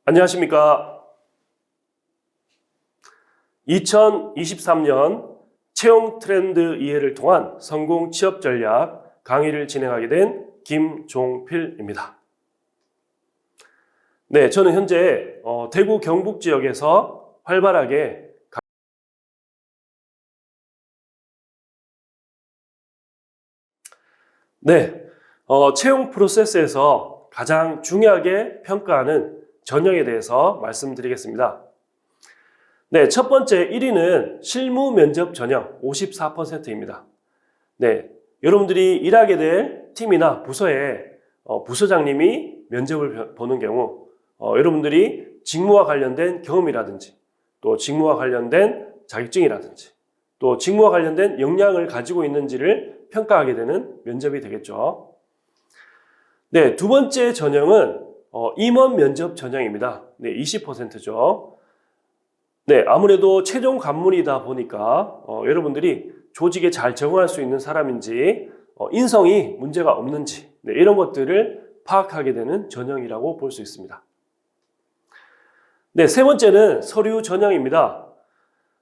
안녕하십니까. 2023년 채용 트렌드 이해를 통한 성공 취업 전략 강의를 진행하게 된 김종필입니다. 네, 저는 현재 대구 경북 지역에서 활발하게 채용 프로세스에서 가장 중요하게 평가하는 전형에 대해서 말씀드리겠습니다. 네, 첫 번째 1위는 실무 면접 전형 54%입니다. 네, 여러분들이 일하게 될 팀이나 부서에 부서장님이 면접을 보는 경우 여러분들이 직무와 관련된 경험이라든지 또 직무와 관련된 자격증이라든지 또 직무와 관련된 역량을 가지고 있는지를 평가하게 되는 면접이 되겠죠. 네, 두 번째 전형은 임원 면접 전형입니다. 네, 20%죠. 네, 아무래도 최종 관문이다 보니까 여러분들이 조직에 잘 적응할 수 있는 사람인지 인성이 문제가 없는지 이런 것들을 파악하게 되는 전형이라고 볼 수 있습니다. 네, 세 번째는 서류 전형입니다.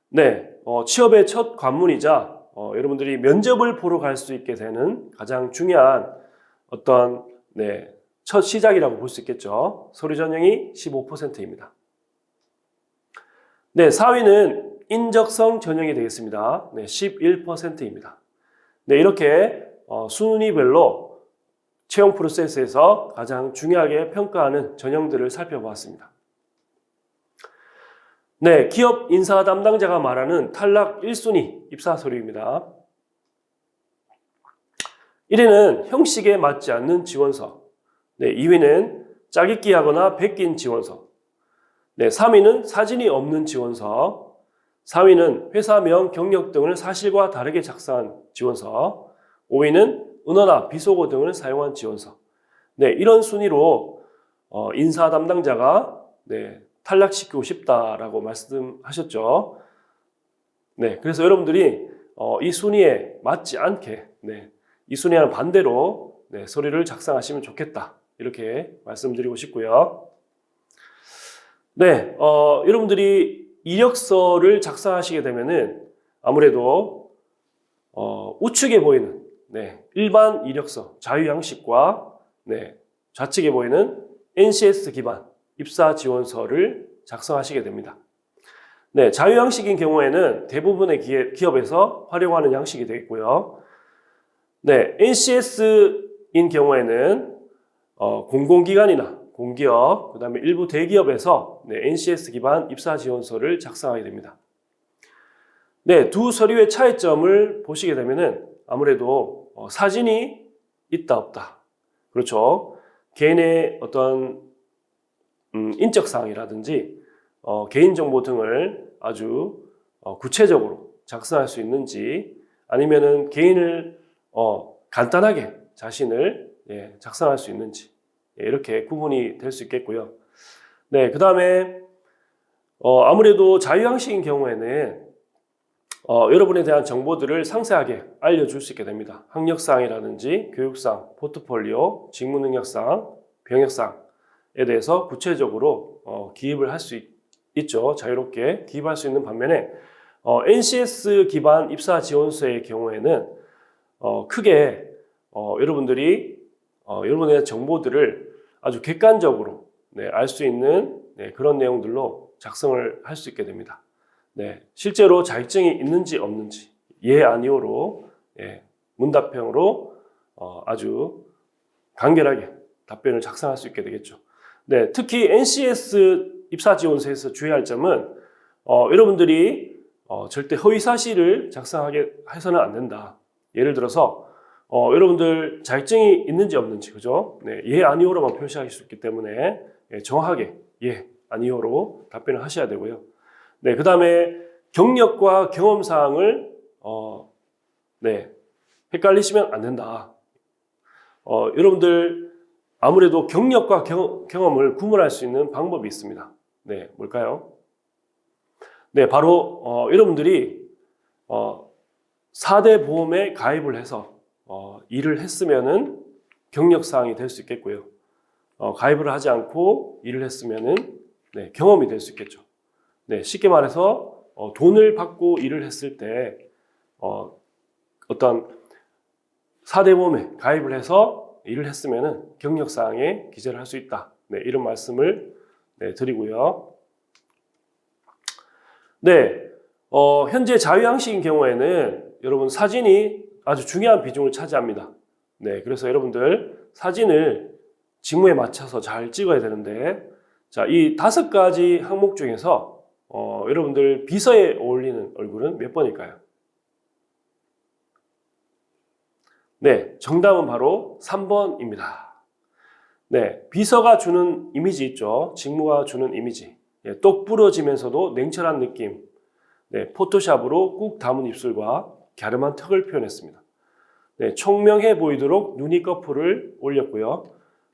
네, 취업의 첫 관문이자 여러분들이 면접을 보러 갈 수 있게 되는 가장 중요한 첫 시작이라고 볼 수 있겠죠. 서류 전형이 15%입니다. 네, 4위는 인적성 전형이 되겠습니다. 네, 11%입니다. 네, 이렇게 순위별로 채용 프로세스에서 가장 중요하게 평가하는 전형들을 살펴보았습니다. 네, 기업 인사 담당자가 말하는 탈락 1순위 입사 서류입니다. 1위는 형식에 맞지 않는 지원서. 네, 2위는 짜깁기하거나 베낀 지원서. 네, 3위는 사진이 없는 지원서, 4위는 회사명, 경력 등을 사실과 다르게 작성한 지원서, 5위는 은어나 비속어 등을 사용한 지원서. 네, 이런 순위로 인사 담당자가 탈락시키고 싶다라고 말씀하셨죠. 네, 그래서 여러분들이 이 순위에 맞지 않게 이 순위와는 반대로 서류를 작성하시면 좋겠다 이렇게 말씀드리고 싶고요. 네, 여러분들이 이력서를 작성하시게 되면은 아무래도 우측에 보이는 일반 이력서 자유 양식과 좌측에 보이는 NCS 기반 입사 지원서를 작성하시게 됩니다. 네, 자유 양식인 경우에는 대부분의 기업에서 활용하는 양식이 되겠고요. 네, NCS인 경우에는 공공기관이나 공기업, 그 다음에 일부 대기업에서 NCS 기반 입사 지원서를 작성하게 됩니다. 네, 두 서류의 차이점을 보시게 되면은 아무래도 사진이 있다 없다. 그렇죠. 개인의 어떤 인적 사항이라든지 개인정보 등을 아주 구체적으로 작성할 수 있는지 아니면은 개인을 간단하게 자신을 작성할 수 있는지 이렇게 구분이 될 수 있겠고요. 네, 그 다음에 아무래도 자유양식인 경우에는 여러분에 대한 정보들을 상세하게 알려줄 수 있게 됩니다. 학력사항이라든지 교육사항, 포트폴리오, 직무능력사항, 병역사항에 대해서 구체적으로 기입을 할 수 있죠. 자유롭게 기입할 수 있는 반면에 NCS 기반 입사 지원서의 경우에는 크게 여러분들이 여러분에 대한 정보들을 아주 객관적으로 알 수 있는 그런 내용들로 작성을 할 수 있게 됩니다. 실제로 자격증이 있는지 없는지 예 아니오로 문답형으로 아주 간결하게 답변을 작성할 수 있게 되겠죠. 특히 NCS 입사 지원서에서 주의할 점은 여러분들이 절대 허위 사실을 작성하게 해서는 안 된다. 예를 들어서 여러분들 자격증이 있는지 없는지 그죠? 예 아니오로만 표시하실 수 있기 때문에 정확하게 예 아니오로 답변을 하셔야 되고요. 그 다음에 경력과 경험 사항을 헷갈리시면 안 된다. 여러분들 아무래도 경력과 경험을 구분할 수 있는 방법이 있습니다. 뭘까요? 바로 여러분들이 4대 보험에 가입을 해서 일을 했으면은 경력 사항이 될 수 있겠고요. 가입을 하지 않고 일을 했으면은 네, 경험이 될 수 있겠죠. 네, 쉽게 말해서 돈을 받고 일을 했을 때 어떤 4대 보험에 가입을 해서 일을 했으면은 경력사항에 기재를 할 수 있다. 네, 이런 말씀을 드리고요. 네, 현재 자유양식인 경우에는 여러분 사진이 아주 중요한 비중을 차지합니다. 네, 그래서 여러분들 사진을 직무에 맞춰서 잘 찍어야 되는데, 자, 이 5가지 항목 중에서 여러분들 비서에 어울리는 얼굴은 몇 번일까요? 네, 정답은 바로 3번입니다. 네, 비서가 주는 이미지 있죠. 직무가 주는 이미지. 네, 똑 부러지면서도 냉철한 느낌. 네, 포토샵으로 꾹 담은 입술과 갸름한 턱을 표현했습니다. 네, 총명해 보이도록 눈꺼풀을 올렸고요.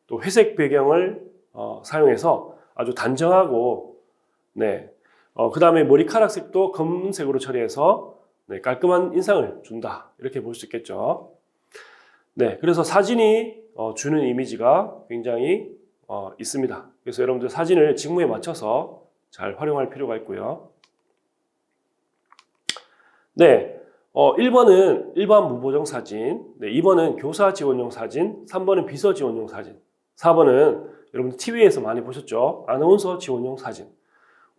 또 회색 배경을 사용해서 아주 단정하고, 네, 그 다음에 머리카락 색도 검은색으로 처리해서 네, 깔끔한 인상을 준다. 이렇게 볼 수 있겠죠. 네, 그래서 사진이 주는 이미지가 굉장히 있습니다. 그래서 여러분들 사진을 직무에 맞춰서 잘 활용할 필요가 있고요. 네, 1번은 일반 무보정 사진, 네, 2번은 교사 지원용 사진, 3번은 비서 지원용 사진, 4번은 여러분들 TV에서 많이 보셨죠? 아나운서 지원용 사진,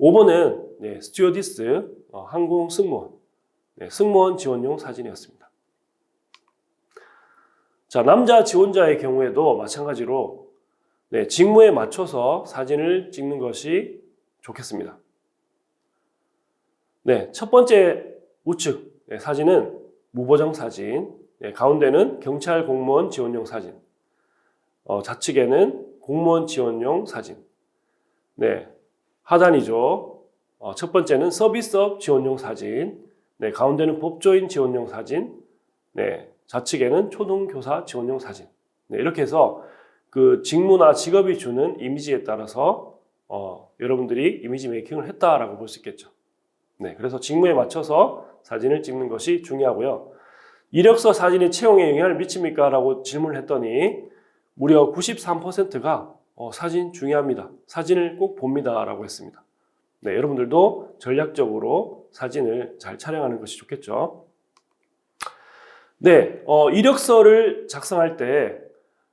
5번은 네, 스튜어디스, 항공 승무원, 네, 승무원 지원용 사진이었습니다. 자, 남자 지원자의 경우에도 마찬가지로 네, 직무에 맞춰서 사진을 찍는 것이 좋겠습니다. 네, 첫 번째 우측 네, 사진은 무보정 사진, 네, 가운데는 경찰 공무원 지원용 사진, 좌측에는 공무원 지원용 사진, 네, 하단이죠. 첫 번째는 서비스업 지원용 사진, 네, 가운데는 법조인 지원용 사진, 네, 좌측에는 초등교사 지원용 사진. 네, 이렇게 해서 그 직무나 직업이 주는 이미지에 따라서 여러분들이 이미지 메이킹을 했다라고 볼 수 있겠죠. 네, 그래서 직무에 맞춰서 사진을 찍는 것이 중요하고요. 이력서 사진이 채용에 영향을 미칩니까? 라고 질문을 했더니 무려 93%가 사진 중요합니다. 사진을 꼭 봅니다. 라고 했습니다. 네, 여러분들도 전략적으로 사진을 잘 촬영하는 것이 좋겠죠. 네, 이력서를 작성할 때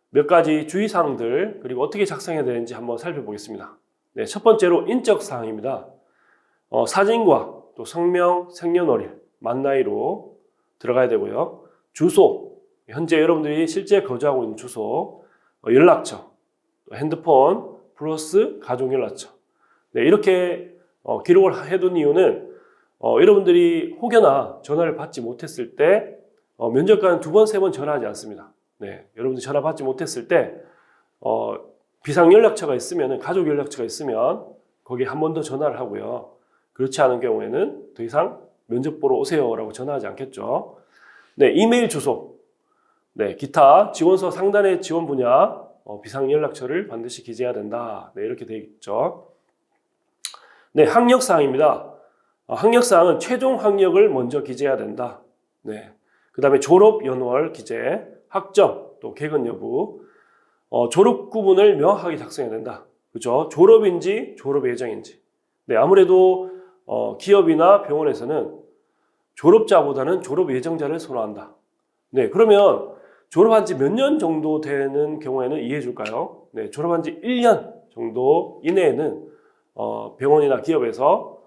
몇 가지 주의사항들 그리고 어떻게 작성해야 되는지 한번 살펴보겠습니다. 네, 첫 번째로 인적 사항입니다. 사진과 또 성명, 생년월일, 만 나이로 들어가야 되고요. 주소, 현재 여러분들이 실제 거주하고 있는 주소, 연락처, 핸드폰 플러스 가족연락처. 네, 이렇게 기록을 해둔 이유는 여러분들이 혹여나 전화를 받지 못했을 때 면접관은 2번, 3번 전화하지 않습니다. 네, 여러분들 전화 받지 못했을 때 비상 연락처가 있으면, 가족 연락처가 있으면 거기에 한 번 더 전화를 하고요. 그렇지 않은 경우에는 더 이상 면접 보러 오세요라고 전화하지 않겠죠. 네, 이메일 주소, 네, 기타 지원서 상단의 지원 분야 비상 연락처를 반드시 기재해야 된다. 네, 이렇게 되어 있죠. 네, 학력 사항입니다. 학력 사항은 최종 학력을 먼저 기재해야 된다. 네. 그 다음에 졸업 연월 기재, 학점, 또 개근 여부, 졸업 구분을 명확하게 작성해야 된다. 그죠? 졸업인지 졸업 예정인지. 네, 아무래도 기업이나 병원에서는 졸업자보다는 졸업 예정자를 선호한다. 네, 그러면 졸업한 지 몇 년 정도 되는 경우에는 이해해 줄까요? 네, 졸업한 지 1년 정도 이내에는 병원이나 기업에서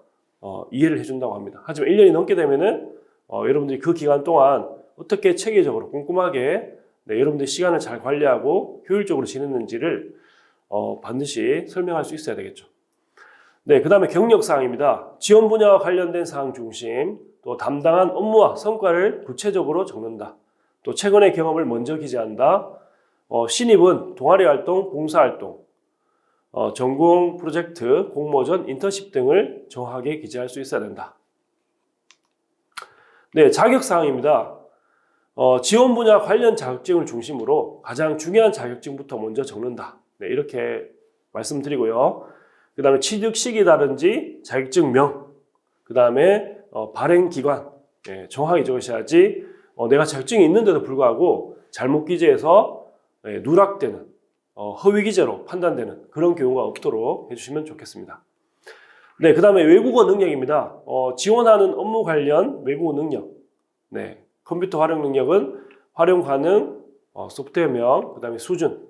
이해를 해준다고 합니다. 하지만 1년이 넘게 되면은 여러분들이 그 기간 동안 어떻게 체계적으로 꼼꼼하게 네, 여러분들이 시간을 잘 관리하고 효율적으로 지냈는지를 반드시 설명할 수 있어야 되겠죠. 네, 그 다음에 경력사항입니다. 지원 분야와 관련된 사항 중심, 또 담당한 업무와 성과를 구체적으로 적는다. 또 최근의 경험을 먼저 기재한다. 신입은 동아리 활동, 봉사활동, 전공 프로젝트, 공모전, 인턴십 등을 정확하게 기재할 수 있어야 된다. 네, 자격사항입니다. 지원 분야 관련 자격증을 중심으로 가장 중요한 자격증부터 먼저 적는다. 네, 이렇게 말씀드리고요. 그 다음에 취득 시기라든지 자격증명, 그 다음에 발행기관, 네, 정확하게 적으셔야지 내가 자격증이 있는데도 불구하고 잘못 기재해서 누락되는 허위 기재로 판단되는 그런 경우가 없도록 해주시면 좋겠습니다. 네, 그 다음에 외국어 능력입니다. 지원하는 업무 관련 외국어 능력. 네, 컴퓨터 활용 능력은 활용 가능, 소프트웨어명, 그 다음에 수준.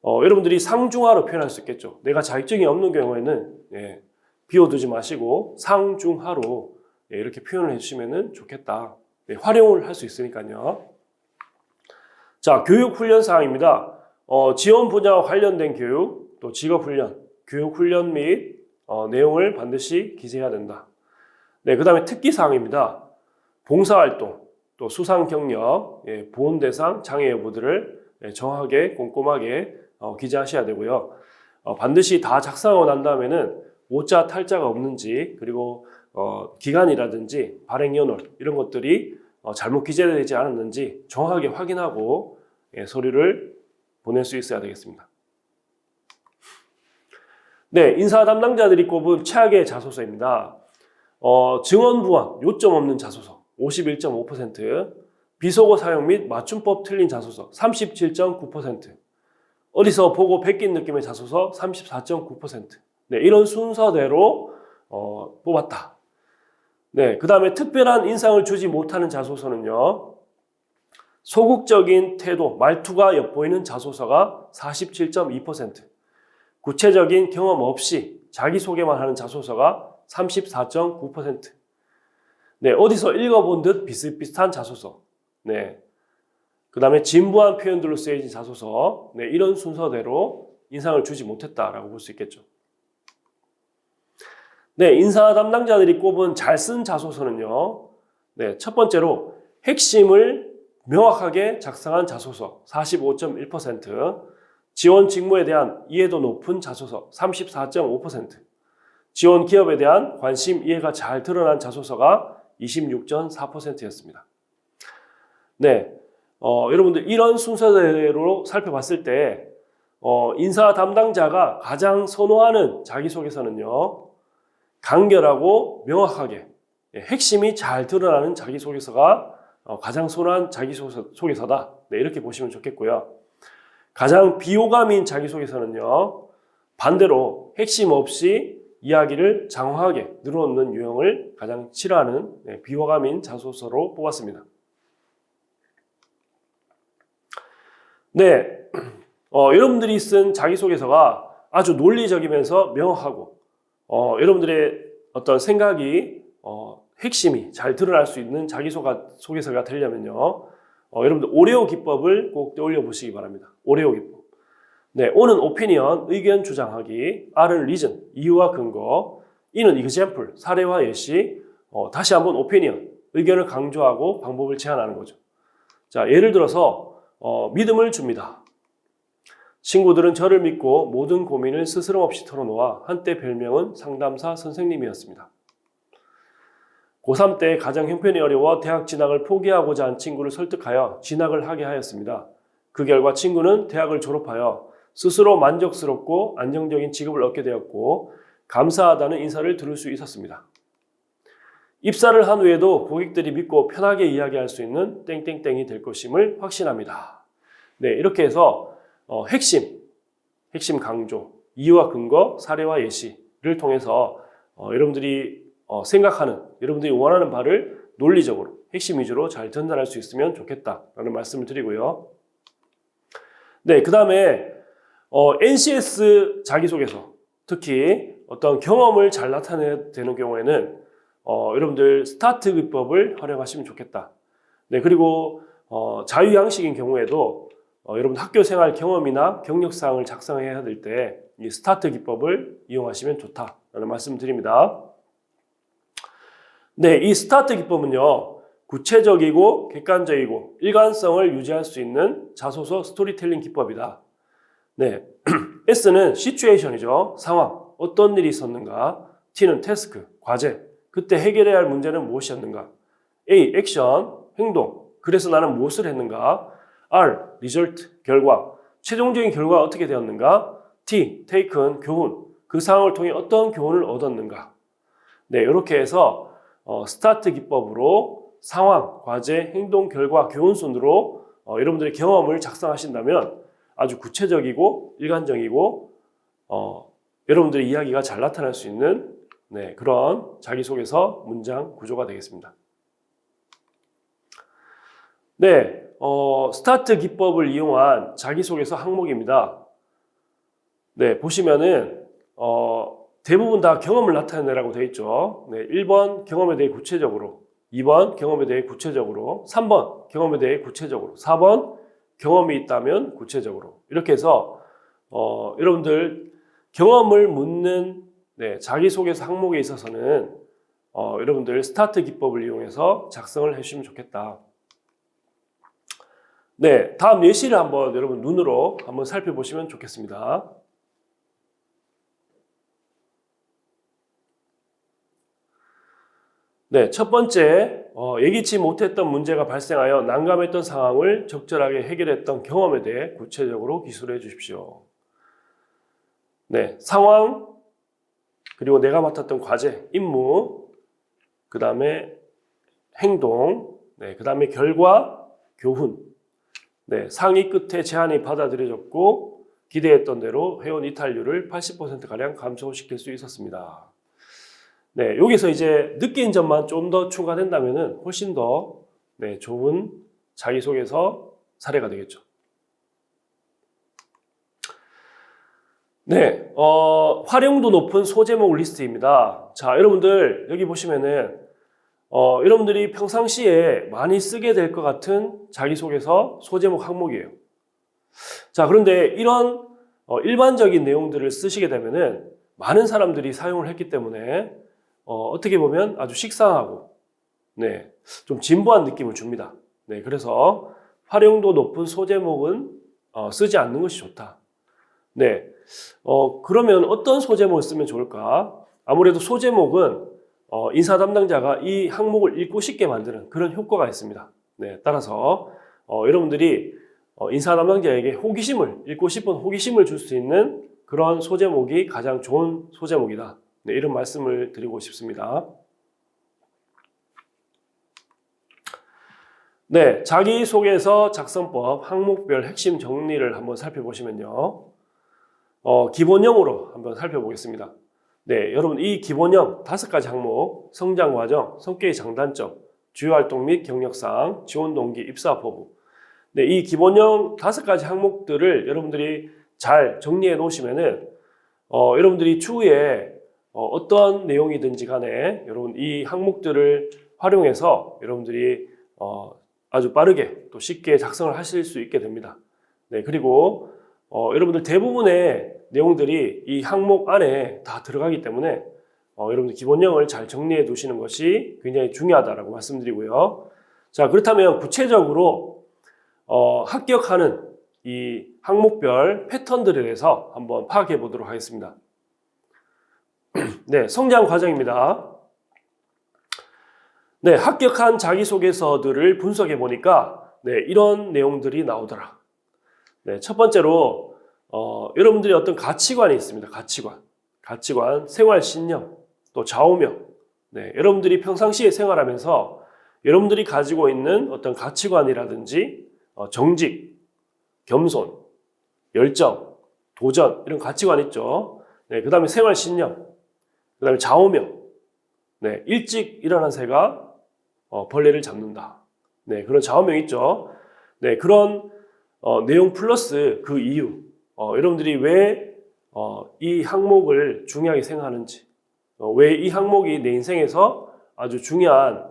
여러분들이 상중하로 표현할 수 있겠죠. 내가 자격증이 없는 경우에는 예, 비워두지 마시고 상중하로 예, 이렇게 표현을 해주시면 좋겠다. 네, 활용을 할 수 있으니까요. 자, 교육 훈련 사항입니다. 지원 분야와 관련된 교육, 또 직업 훈련, 교육 훈련 및 내용을 반드시 기재해야 된다. 네, 그 다음에 특기 사항입니다. 봉사활동, 또 수상 경력, 예, 보훈 대상, 장애 여부들을 예, 정확하게 꼼꼼하게 기재하셔야 되고요. 반드시 다 작성하고 난 다음에는 오자 탈자가 없는지, 그리고 기간이라든지 발행 연월 이런 것들이 잘못 기재되지 않았는지 정확하게 확인하고 예, 서류를 보낼 수 있어야 되겠습니다. 네, 인사 담당자들이 꼽은 최악의 자소서입니다. 증언부원, 요점 없는 자소서 51.5%, 비속어 사용 및 맞춤법 틀린 자소서 37.9%, 어디서 보고 베낀 느낌의 자소서 34.9%. 네, 이런 순서대로 뽑았다. 네, 그 다음에 특별한 인상을 주지 못하는 자소서는요. 소극적인 태도, 말투가 엿보이는 자소서가 47.2%, 구체적인 경험 없이 자기소개만 하는 자소서가 34.9%. 네, 어디서 읽어본 듯 비슷비슷한 자소서. 네. 그 다음에 진부한 표현들로 쓰여진 자소서. 네, 이런 순서대로 인상을 주지 못했다라고 볼 수 있겠죠. 네, 인사 담당자들이 꼽은 잘 쓴 자소서는요. 네, 첫 번째로 핵심을 명확하게 작성한 자소서 45.1%, 지원 직무에 대한 이해도 높은 자소서 34.5%, 지원 기업에 대한 관심, 이해가 잘 드러난 자소서가 26.4%였습니다. 네, 여러분들 이런 순서대로 살펴봤을 때 인사 담당자가 가장 선호하는 자기소개서는요. 간결하고 명확하게 핵심이 잘 드러나는 자기소개서가 가장 선호한 자기소개서다. 네, 이렇게 보시면 좋겠고요. 가장 비호감인 자기소개서는요. 반대로 핵심 없이 이야기를 장황하게 늘어놓는 유형을 가장 싫어하는 비호감인 자소서로 뽑았습니다. 네, 여러분들이 쓴 자기소개서가 아주 논리적이면서 명확하고 여러분들의 어떤 생각이 핵심이 잘 드러날 수 있는 자기소개서가 되려면요. 여러분들 오레오 기법을 꼭 떠올려 보시기 바랍니다. 오레오 기법. 네, O는 오피니언, 의견 주장하기, R은 리즌, 이유와 근거, E는 example, 사례와 예시, 다시 한번 오피니언, 의견을 강조하고 방법을 제안하는 거죠. 자, 예를 들어서 믿음을 줍니다. 친구들은 저를 믿고 모든 고민을 스스럼 없이 털어놓아 한때 별명은 상담사 선생님이었습니다. 고3 때 가정 형편이 어려워 대학 진학을 포기하고자 한 친구를 설득하여 진학을 하게 하였습니다. 그 결과 친구는 대학을 졸업하여 스스로 만족스럽고 안정적인 직업을 얻게 되었고 감사하다는 인사를 들을 수 있었습니다. 입사를 한 후에도 고객들이 믿고 편하게 이야기할 수 있는 땡땡땡이 될 것임을 확신합니다. 네, 이렇게 해서 핵심 강조, 이유와 근거, 사례와 예시를 통해서 여러분들이 생각하는, 여러분들이 원하는 바를 논리적으로 핵심 위주로 잘 전달할 수 있으면 좋겠다라는 말씀을 드리고요. 네, 그 다음에 NCS 자기소개서, 특히 어떤 경험을 잘 나타내야 되는 경우에는 여러분들 스타트 기법을 활용하시면 좋겠다. 네, 그리고 자유양식인 경우에도 여러분 학교 생활 경험이나 경력사항을 작성해야 될 때 이 스타트 기법을 이용하시면 좋다라는 말씀을 드립니다. 네, 이 스타트 기법은요. 구체적이고 객관적이고 일관성을 유지할 수 있는 자소서 스토리텔링 기법이다. 네, S는 시츄에이션이죠. 상황, 어떤 일이 있었는가. T는 태스크, 과제, 그때 해결해야 할 문제는 무엇이었는가. A, 액션, 행동, 그래서 나는 무엇을 했는가. R, 리절트, 결과, 최종적인 결과가 어떻게 되었는가. T, taken, 교훈, 그 상황을 통해 어떤 교훈을 얻었는가. 네, 이렇게 해서 스타트 기법으로 상황, 과제, 행동, 결과, 교훈 순으로 여러분들의 경험을 작성하신다면 아주 구체적이고 일관적이고 여러분들의 이야기가 잘 나타날 수 있는 네, 그런 자기소개서 문장 구조가 되겠습니다. 네, 스타트 기법을 이용한 자기소개서 항목입니다. 네, 보시면은 대부분 다 경험을 나타내라고 되어 있죠. 네, 1번 경험에 대해 구체적으로, 2번 경험에 대해 구체적으로, 3번 경험에 대해 구체적으로, 4번 경험이 있다면 구체적으로. 이렇게 해서 여러분들 경험을 묻는 네, 자기소개서 항목에 있어서는 여러분들 스타트 기법을 이용해서 작성을 해주시면 좋겠다. 네, 다음 예시를 한번 여러분 눈으로 한번 살펴보시면 좋겠습니다. 네, 첫 번째, 예기치 못했던 문제가 발생하여 난감했던 상황을 적절하게 해결했던 경험에 대해 구체적으로 기술해 주십시오. 네, 상황, 그리고 내가 맡았던 과제, 임무, 그 다음에 행동, 네, 그 다음에 결과, 교훈. 네, 상위 끝에 제안이 받아들여졌고 기대했던 대로 회원 이탈률을 80%가량 감소시킬 수 있었습니다. 네, 여기서 이제 느낀 점만 좀 더 추가된다면 훨씬 더 네, 좋은 자기소개서 사례가 되겠죠. 네, 활용도 높은 소제목 리스트입니다. 자, 여러분들 여기 보시면은 여러분들이 평상시에 많이 쓰게 될 것 같은 자기소개서 소제목 항목이에요. 자, 그런데 이런 일반적인 내용들을 쓰시게 되면은 많은 사람들이 사용을 했기 때문에 어떻게 보면 아주 식상하고 네, 좀 진부한 느낌을 줍니다. 네, 그래서 활용도 높은 소제목은 쓰지 않는 것이 좋다. 네, 그러면 어떤 소제목을 쓰면 좋을까? 아무래도 소제목은 인사 담당자가 이 항목을 읽고 싶게 만드는 그런 효과가 있습니다. 네, 따라서 여러분들이 인사 담당자에게 읽고 싶은 호기심을 줄 수 있는 그런 소제목이 가장 좋은 소제목이다. 네, 이런 말씀을 드리고 싶습니다. 네, 자기소개서 작성법 항목별 핵심 정리를 한번 살펴보시면요. 기본형으로 한번 살펴보겠습니다. 네, 여러분 이 기본형 5가지 항목, 성장 과정, 성격의 장단점, 주요 활동 및 경력사항, 지원 동기, 입사 포부. 네, 이 기본형 5가지 항목들을 여러분들이 잘 정리해 놓으시면은 여러분들이 추후에 어떤 내용이든지 간에 여러분 이 항목들을 활용해서 여러분들이 아주 빠르게 또 쉽게 작성을 하실 수 있게 됩니다. 네, 그리고 여러분들 대부분의 내용들이 이 항목 안에 다 들어가기 때문에 여러분들 기본형을 잘 정리해 두시는 것이 굉장히 중요하다라고 말씀드리고요. 자, 그렇다면 구체적으로 합격하는 이 항목별 패턴들에 대해서 한번 파악해 보도록 하겠습니다. 네, 성장 과정입니다. 네, 합격한 자기소개서들을 분석해 보니까 네, 이런 내용들이 나오더라. 네, 첫 번째로 여러분들이 어떤 가치관이 있습니다. 가치관, 생활신념, 또 좌우명. 네, 여러분들이 평상시에 생활하면서 여러분들이 가지고 있는 어떤 가치관이라든지 정직, 겸손, 열정, 도전 이런 가치관 있죠. 네, 그 다음에 생활신념, 그 다음에 좌우명. 네, 일찍 일어난 새가 벌레를 잡는다. 네, 그런 좌우명 있죠. 네, 그런 내용 플러스 그 이유. 여러분들이 왜 이 항목을 중요하게 생각하는지, 왜 이 항목이 내 인생에서 아주 중요한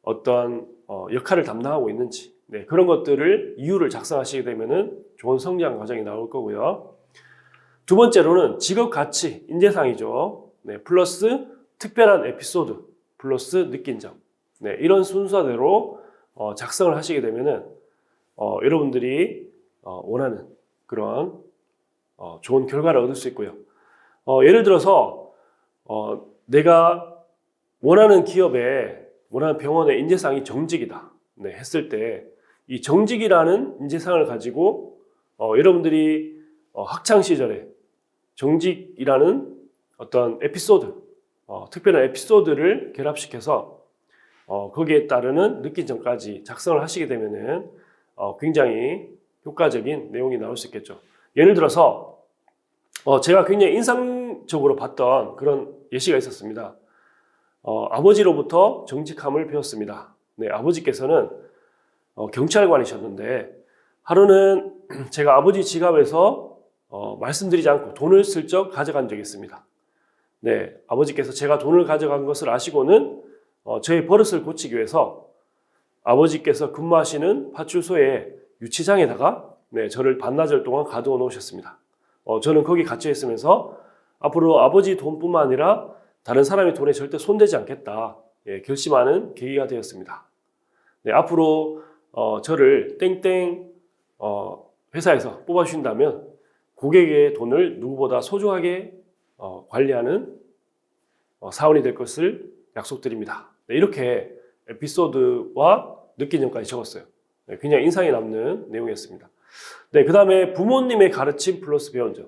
어떤 역할을 담당하고 있는지, 네, 그런 것들을 이유를 작성하시게 되면은 좋은 성장 과정이 나올 거고요. 두 번째로는 직업 가치, 인재상이죠. 네, 플러스 특별한 에피소드, 플러스 느낀 점. 네, 이런 순서대로 작성을 하시게 되면은 여러분들이 원하는 그런 좋은 결과를 얻을 수 있고요. 예를 들어서 내가 원하는 기업에, 원하는 병원의 인재상이 정직이다. 네, 했을 때 이 정직이라는 인재상을 가지고 여러분들이 학창 시절에 정직이라는 어떤 에피소드, 특별한 에피소드를 결합시켜서 거기에 따르는 느낀 점까지 작성을 하시게 되면은 굉장히 효과적인 내용이 나올 수 있겠죠. 예를 들어서 제가 굉장히 인상적으로 봤던 그런 예시가 있었습니다. 아버지로부터 정직함을 배웠습니다. 네, 아버지께서는 경찰관이셨는데 하루는 제가 아버지 지갑에서 말씀드리지 않고 돈을 슬쩍 가져간 적이 있습니다. 네, 아버지께서 제가 돈을 가져간 것을 아시고는 저의 버릇을 고치기 위해서 아버지께서 근무하시는 파출소의 유치장에다가 네, 저를 반나절 동안 가두어 놓으셨습니다. 저는 거기 갇혀 있으면서 앞으로 아버지 돈뿐만 아니라 다른 사람의 돈에 절대 손대지 않겠다 결심하는 계기가 되었습니다. 네, 앞으로 저를 땡땡 회사에서 뽑아주신다면 고객의 돈을 누구보다 소중하게 관리하는 사원이 될 것을 약속드립니다. 네, 이렇게 에피소드와 느낀 점까지 적었어요. 네, 굉장히 인상이 남는 내용이었습니다. 네, 그 다음에 부모님의 가르침 플러스 배운 점.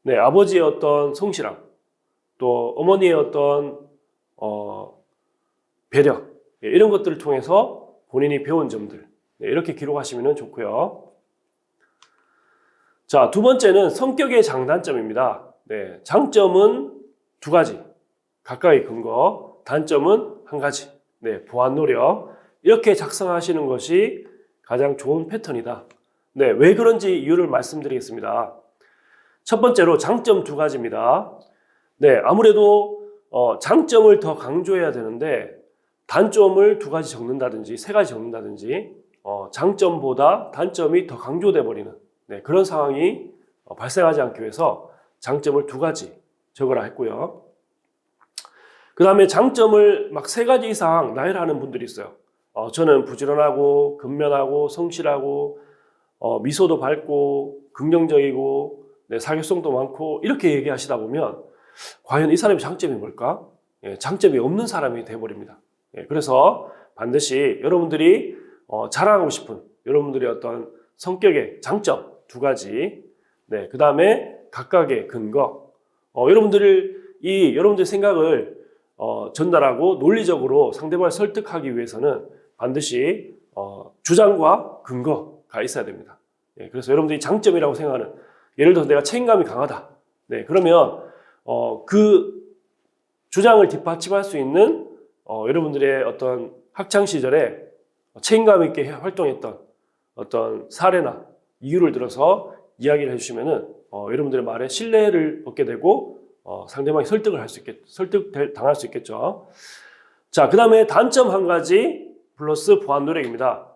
네, 아버지의 어떤 성실함, 또 어머니의 어떤 배려, 네, 이런 것들을 통해서 본인이 배운 점들, 네, 이렇게 기록하시면 좋고요. 자, 두 번째는 성격의 장단점입니다. 네, 장점은 두 가지, 각각의 근거, 단점은 한 가지, 네, 보완 노력, 이렇게 작성하시는 것이 가장 좋은 패턴이다. 네, 왜 그런지 이유를 말씀드리겠습니다. 첫 번째로 장점 두 가지입니다. 네, 아무래도 장점을 더 강조해야 되는데 단점을 두 가지 적는다든지 세 가지 적는다든지 장점보다 단점이 더 강조돼 버리는 네, 그런 상황이 발생하지 않기 위해서 장점을 두 가지 적으라 했고요. 그 다음에 장점을 막 세 가지 이상 나열하는 분들이 있어요. 저는 부지런하고 근면하고 성실하고 미소도 밝고 긍정적이고 네, 사교성도 많고 이렇게 얘기하시다 보면 과연 이 사람의 장점이 뭘까? 예, 장점이 없는 사람이 돼버립니다. 예, 그래서 반드시 여러분들이 자랑하고 싶은 여러분들의 어떤 성격의 장점 두 가지, 네, 그 다음에 각각의 근거, 여러분들의 생각을 전달하고 논리적으로 상대방을 설득하기 위해서는 반드시 주장과 근거가 있어야 됩니다. 예, 그래서 여러분들이 장점이라고 생각하는, 예를 들어서 내가 책임감이 강하다. 네, 그러면 그 주장을 뒷받침할 수 있는 여러분들의 어떤 학창 시절에 책임감 있게 활동했던 어떤 사례나 이유를 들어서 이야기를 해주시면은 여러분들의 말에 신뢰를 얻게 되고 상대방이 설득당할 수 있겠죠. 자, 그 다음에 단점 한 가지 플러스 보완 노력입니다.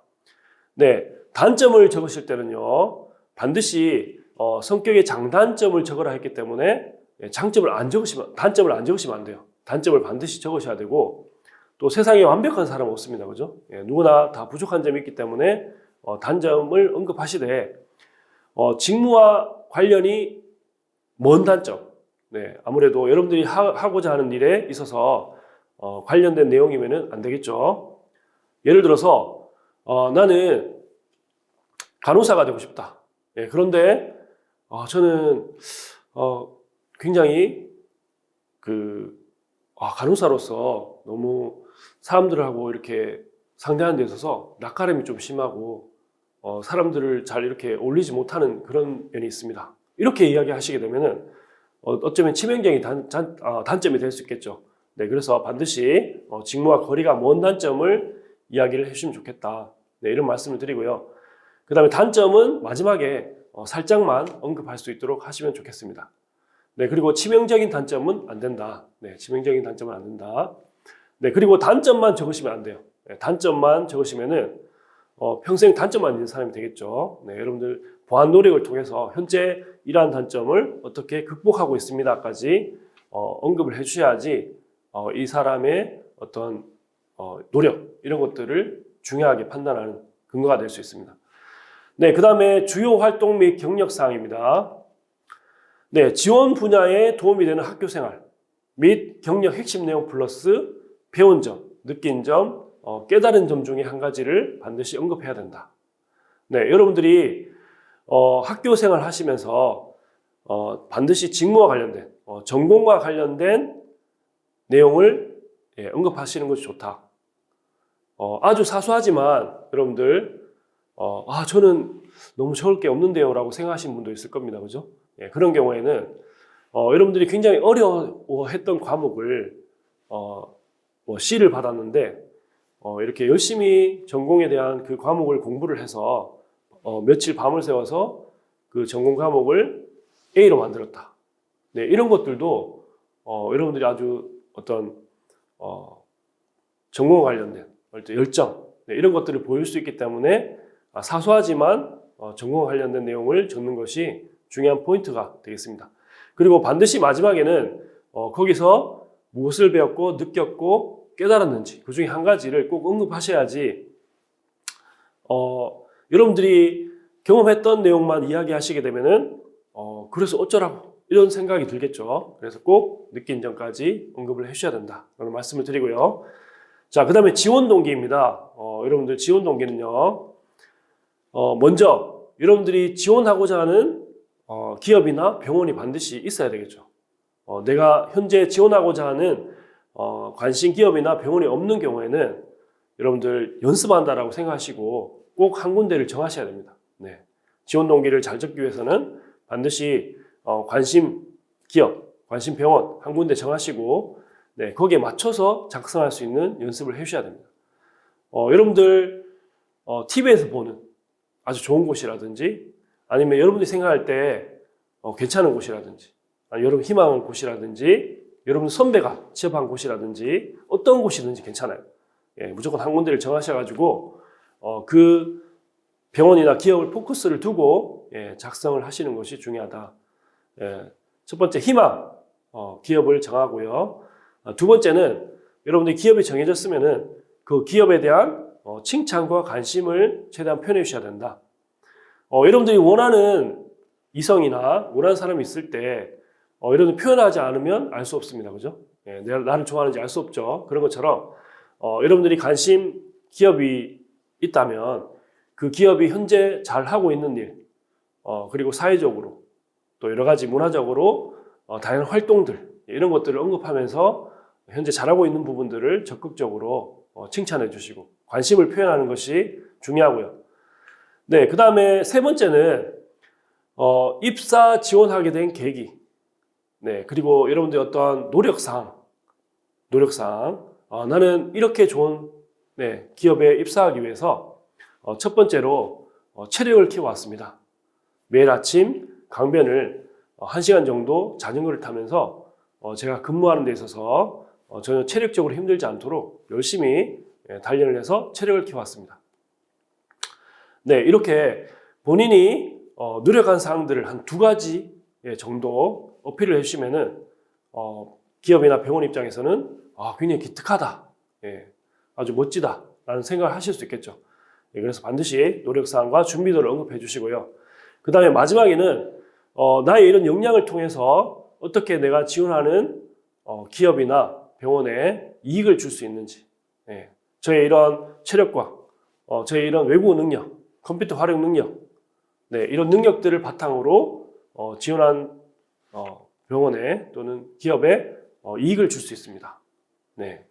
네, 단점을 적으실 때는요 반드시 성격의 장단점을 적으라 했기 때문에 단점을 안 적으시면 안 돼요. 단점을 반드시 적으셔야 되고, 또 세상에 완벽한 사람은 없습니다. 그죠? 예, 누구나 다 부족한 점이 있기 때문에 단점을 언급하시되 직무와 관련이 먼 단점, 네, 아무래도 여러분들이 하고자 하는 일에 있어서 관련된 내용이면 안 되겠죠. 예를 들어서 나는 간호사가 되고 싶다. 예, 그런데 저는 굉장히 간호사로서 너무 사람들하고 이렇게 상대하는 데 있어서 낯가림이 좀 심하고 사람들을 잘 이렇게 어울리지 못하는 그런 면이 있습니다. 이렇게 이야기하시게 되면은 어쩌면 치명적인 단점이 될 수 있겠죠. 네, 그래서 반드시 직무와 거리가 먼 단점을 이야기를 해주시면 좋겠다. 네, 이런 말씀을 드리고요. 그 다음에 단점은 마지막에 살짝만 언급할 수 있도록 하시면 좋겠습니다. 네, 그리고 치명적인 단점은 안 된다. 네, 치명적인 단점은 안 된다. 네, 그리고 단점만 적으시면 안 돼요. 네, 단점만 적으시면은 평생 단점만 있는 사람이 되겠죠. 네, 여러분들 보완 노력을 통해서 현재 이러한 단점을 어떻게 극복하고 있습니다까지 언급을 해주셔야지 이 사람의 어떤 노력 이런 것들을 중요하게 판단하는 근거가 될 수 있습니다. 네, 그 다음에 주요 활동 및 경력 사항입니다. 네, 지원 분야에 도움이 되는 학교 생활 및 경력 핵심 내용 플러스 배운 점, 느낀 점, 깨달은 점 중에 한 가지를 반드시 언급해야 된다. 네, 여러분들이 학교 생활 하시면서 반드시 직무와 관련된, 전공과 관련된 내용을 언급하시는 것이 좋다. 아주 사소하지만 여러분들 저는 너무 적을 게 없는데요 라고 생각하시는 분도 있을 겁니다. 그죠? 예, 그런 경우에는 여러분들이 굉장히 어려워했던 과목을 C를 받았는데 이렇게 열심히 전공에 대한 그 과목을 공부를 해서 며칠 밤을 새워서 그 전공 과목을 A로 만들었다. 네, 이런 것들도 여러분들이 아주 어떤 전공 관련된 열정, 네, 이런 것들을 보일 수 있기 때문에 사소하지만 전공 관련된 내용을 적는 것이 중요한 포인트가 되겠습니다. 그리고 반드시 마지막에는 거기서 무엇을 배웠고 느꼈고 깨달았는지 그 중에 한 가지를 꼭 언급하셔야지 여러분들이 경험했던 내용만 이야기하시게 되면은 그래서 어쩌라고 이런 생각이 들겠죠. 그래서 꼭 느낀 점까지 언급을 해주셔야 된다 라는 말씀을 드리고요. 자, 그 다음에 지원 동기입니다. 여러분들 지원 동기는요, 먼저 여러분들이 지원하고자 하는 기업이나 병원이 반드시 있어야 되겠죠. 내가 현재 지원하고자 하는 관심 기업이나 병원이 없는 경우에는 여러분들 연습한다라고 생각하시고 꼭 한 군데를 정하셔야 됩니다. 네. 지원 동기를 잘 적기 위해서는 반드시 관심 기업, 관심 병원 한 군데 정하시고 네, 거기에 맞춰서 작성할 수 있는 연습을 해주셔야 됩니다. 여러분들 TV에서 보는 아주 좋은 곳이라든지 아니면 여러분들이 생각할 때 괜찮은 곳이라든지 아니면 여러분 희망하는 곳이라든지 여러분 선배가 취업한 곳이라든지 어떤 곳이든지 괜찮아요. 예, 무조건 한 군데를 정하셔가지고 그 병원이나 기업을 포커스를 두고 작성을 하시는 것이 중요하다. 예, 첫 번째 희망, 기업을 정하고요. 두 번째는 여러분들이 기업이 정해졌으면은 그 기업에 대한 칭찬과 관심을 최대한 표현해 주셔야 된다. 여러분들이 원하는 이성이나 원하는 사람이 있을 때 여러분들 표현하지 않으면 알 수 없습니다. 그죠? 예, 내가 나를 좋아하는지 알 수 없죠. 그런 것처럼 여러분들이 관심 기업이 있다면 그 기업이 현재 잘 하고 있는 일, 그리고 사회적으로 또 여러 가지 문화적으로 다양한 활동들 이런 것들을 언급하면서 현재 잘하고 있는 부분들을 적극적으로 칭찬해 주시고 관심을 표현하는 것이 중요하고요. 네, 그 다음에 세 번째는 입사 지원하게 된 계기. 네, 그리고 여러분들의 어떤 노력상 나는 이렇게 좋은 기업에 입사하기 위해서 첫 번째로 체력을 키워왔습니다. 매일 아침 강변을 1시간 정도 자전거를 타면서 제가 근무하는 데 있어서 전혀 체력적으로 힘들지 않도록 열심히 단련을 해서 체력을 키워왔습니다. 네, 이렇게 본인이 노력한 사항들을 한 2가지 정도 어필을 해주시면은 기업이나 병원 입장에서는 굉장히 기특하다, 아주 멋지다 라는 생각을 하실 수 있겠죠. 그래서 반드시 노력사항과 준비도를 언급해 주시고요. 그 다음에 마지막에는 나의 이런 역량을 통해서 어떻게 내가 지원하는 기업이나 병원에 이익을 줄 수 있는지, 저의 이런 체력과 저의 이런 외국어 능력, 컴퓨터 활용 능력, 이런 능력들을 바탕으로 지원한 병원에 또는 기업에 이익을 줄 수 있습니다.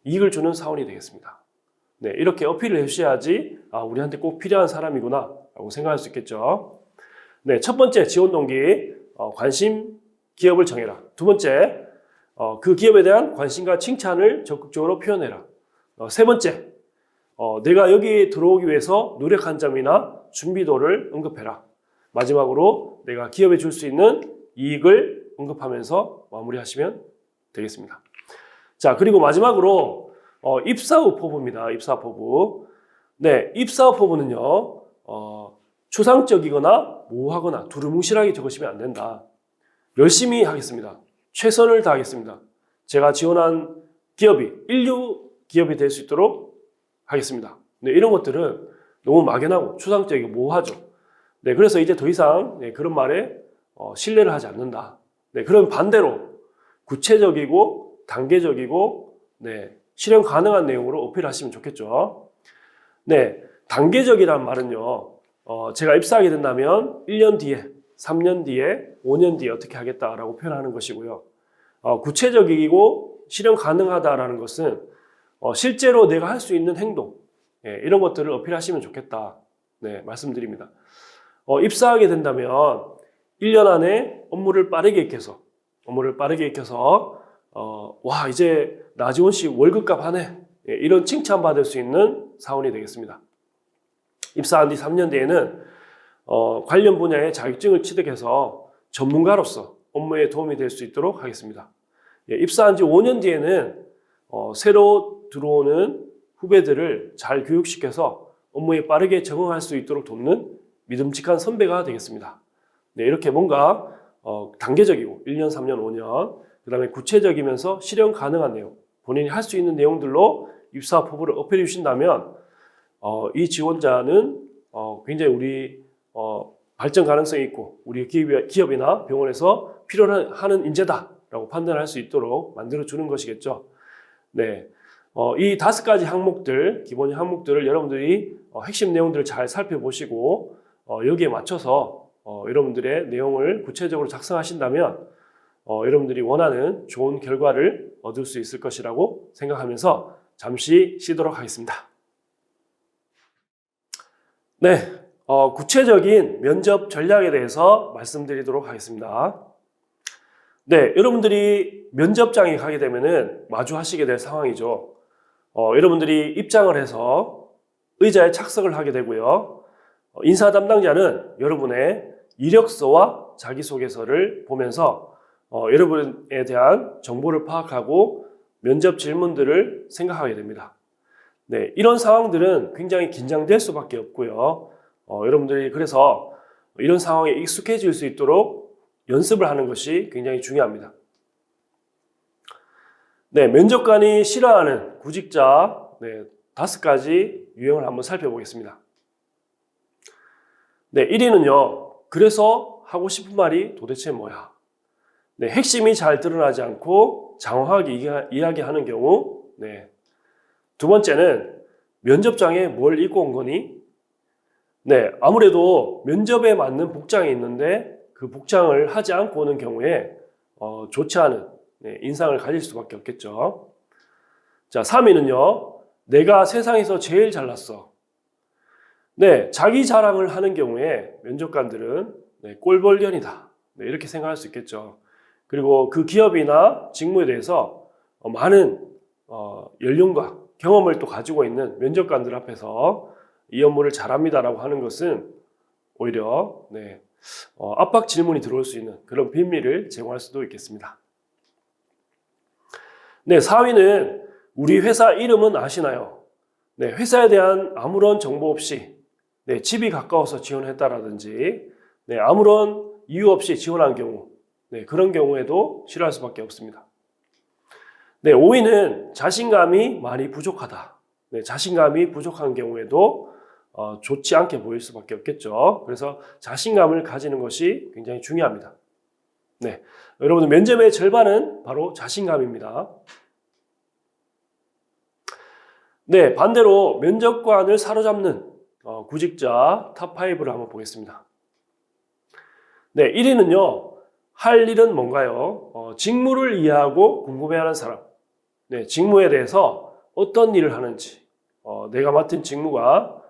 이익을 주는 사원이 되겠습니다. 이렇게 어필을 해주셔야지 우리한테 꼭 필요한 사람이구나 라고 생각할 수 있겠죠. 첫 번째 지원 동기, 관심 기업을 정해라. 두 번째, 그 기업에 대한 관심과 칭찬을 적극적으로 표현해라. 세 번째, 내가 여기 들어오기 위해서 노력한 점이나 준비도를 언급해라. 마지막으로 내가 기업에 줄 수 있는 이익을 언급하면서 마무리하시면 되겠습니다. 자, 그리고 마지막으로 입사 후 포부입니다. 입사 후 포부. 입사 후 포부는요, 추상적이거나 모호하거나 두루뭉실하게 적으시면 안 된다. 열심히 하겠습니다. 최선을 다하겠습니다. 제가 지원한 기업이 인류 기업이 될 수 있도록 하겠습니다. 이런 것들은 너무 막연하고 추상적이고 모호하죠. 그래서 이제 더 이상 그런 말에 신뢰를 하지 않는다. 그런 반대로 구체적이고 단계적이고 실현 가능한 내용으로 어필하시면 좋겠죠. 단계적이란 말은요, 제가 입사하게 된다면 1년 뒤에, 3년 뒤에, 5년 뒤에 어떻게 하겠다라고 표현하는 것이고요. 구체적이고 실현 가능하다라는 것은 실제로 내가 할 수 있는 행동, 이런 것들을 어필하시면 좋겠다. 말씀드립니다. 입사하게 된다면 1년 안에 업무를 빠르게 익혀서 업무를 빠르게 익혀서 와 이제 나지원 씨 월급값 하네, 예, 이런 칭찬받을 수 있는 사원이 되겠습니다. 입사한 뒤 3년 뒤에는 관련 분야의 자격증을 취득해서 전문가로서 업무에 도움이 될 수 있도록 하겠습니다. 예, 입사한 지 5년 뒤에는 새로 들어오는 후배들을 잘 교육시켜서 업무에 빠르게 적응할 수 있도록 돕는 믿음직한 선배가 되겠습니다. 네, 이렇게 뭔가 단계적이고 1년, 3년, 5년, 그 다음에 구체적이면서 실현 가능한 내용, 본인이 할 수 있는 내용들로 입사 포부를 업해 주신다면 이 지원자는 굉장히 우리 발전 가능성이 있고 우리 기업이나 병원에서 필요하는 인재다라고 판단할 수 있도록 만들어주는 것이겠죠. 네, 이 5가지 항목들, 기본 항목들을 여러분들이 핵심 내용들을 잘 살펴보시고 여기에 맞춰서 여러분들의 내용을 구체적으로 작성하신다면 여러분들이 원하는 좋은 결과를 얻을 수 있을 것이라고 생각하면서 잠시 쉬도록 하겠습니다. 네, 구체적인 면접 전략에 대해서 말씀드리도록 하겠습니다. 네, 여러분들이 면접장에 가게 되면은 마주하시게 될 상황이죠. 여러분들이 입장을 해서 의자에 착석을 하게 되고요. 인사 담당자는 여러분의 이력서와 자기소개서를 보면서 여러분에 대한 정보를 파악하고 면접 질문들을 생각하게 됩니다. 네, 이런 상황들은 굉장히 긴장될 수밖에 없고요. 여러분들이 그래서 이런 상황에 익숙해질 수 있도록 연습을 하는 것이 굉장히 중요합니다. 네, 면접관이 싫어하는 구직자 5가지 유형을 한번 살펴보겠습니다. 네, 1위는요. 그래서 하고 싶은 말이 도대체 뭐야? 네, 핵심이 잘 드러나지 않고 장황하게 이야기하는 경우. 네. 두 번째는 면접장에 뭘 입고 온 거니? 네, 아무래도 면접에 맞는 복장이 있는데 그 복장을 하지 않고 오는 경우에 좋지 않은 인상을 가질 수밖에 없겠죠. 자, 3위는요. 내가 세상에서 제일 잘났어. 네, 자기 자랑을 하는 경우에 면접관들은 꼴벌견이다. 네, 이렇게 생각할 수 있겠죠. 그리고 그 기업이나 직무에 대해서 많은 연륜과 경험을 또 가지고 있는 면접관들 앞에서 이 업무를 잘합니다라고 하는 것은 오히려 압박 질문이 들어올 수 있는 그런 빌미를 제공할 수도 있겠습니다. 네, 4위는 우리 회사 이름은 아시나요? 네, 회사에 대한 아무런 정보 없이 집이 가까워서 지원했다라든지 아무런 이유 없이 지원한 경우, 그런 경우에도 싫어할 수밖에 없습니다. 네, 5위는 자신감이 많이 부족하다. 네, 자신감이 부족한 경우에도 좋지 않게 보일 수밖에 없겠죠. 그래서 자신감을 가지는 것이 굉장히 중요합니다. 네, 여러분 면접의 절반은 바로 자신감입니다. 네, 반대로 면접관을 사로잡는 구직자 탑5를 한번 보겠습니다. 네, 1위는요. 할 일은 뭔가요? 직무를 이해하고 궁금해하는 사람. 네, 직무에 대해서 어떤 일을 하는지, 내가 맡은 직무가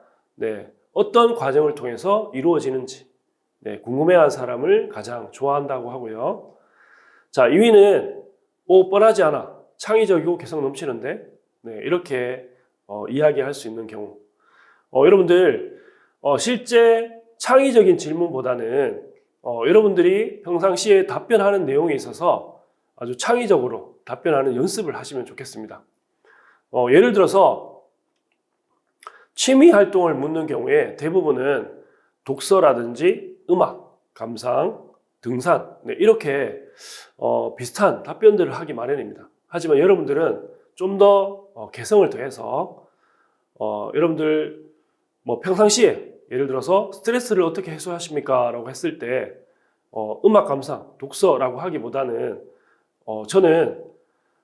어떤 과정을 통해서 이루어지는지 궁금해하는 사람을 가장 좋아한다고 하고요. 자, 2위는 뻔하지 않아. 창의적이고 개성 넘치는데 이렇게 이야기할 수 있는 경우. 여러분들 실제 창의적인 질문보다는 여러분들이 평상시에 답변하는 내용에 있어서 아주 창의적으로 답변하는 연습을 하시면 좋겠습니다. 예를 들어서 취미 활동을 묻는 경우에 대부분은 독서라든지 음악, 감상, 등산 이렇게 비슷한 답변들을 하기 마련입니다. 하지만 여러분들은 좀 더 개성을 더해서 여러분들 평상시에 예를 들어서 스트레스를 어떻게 해소하십니까? 라고 했을 때 음악 감상, 독서라고 하기보다는 저는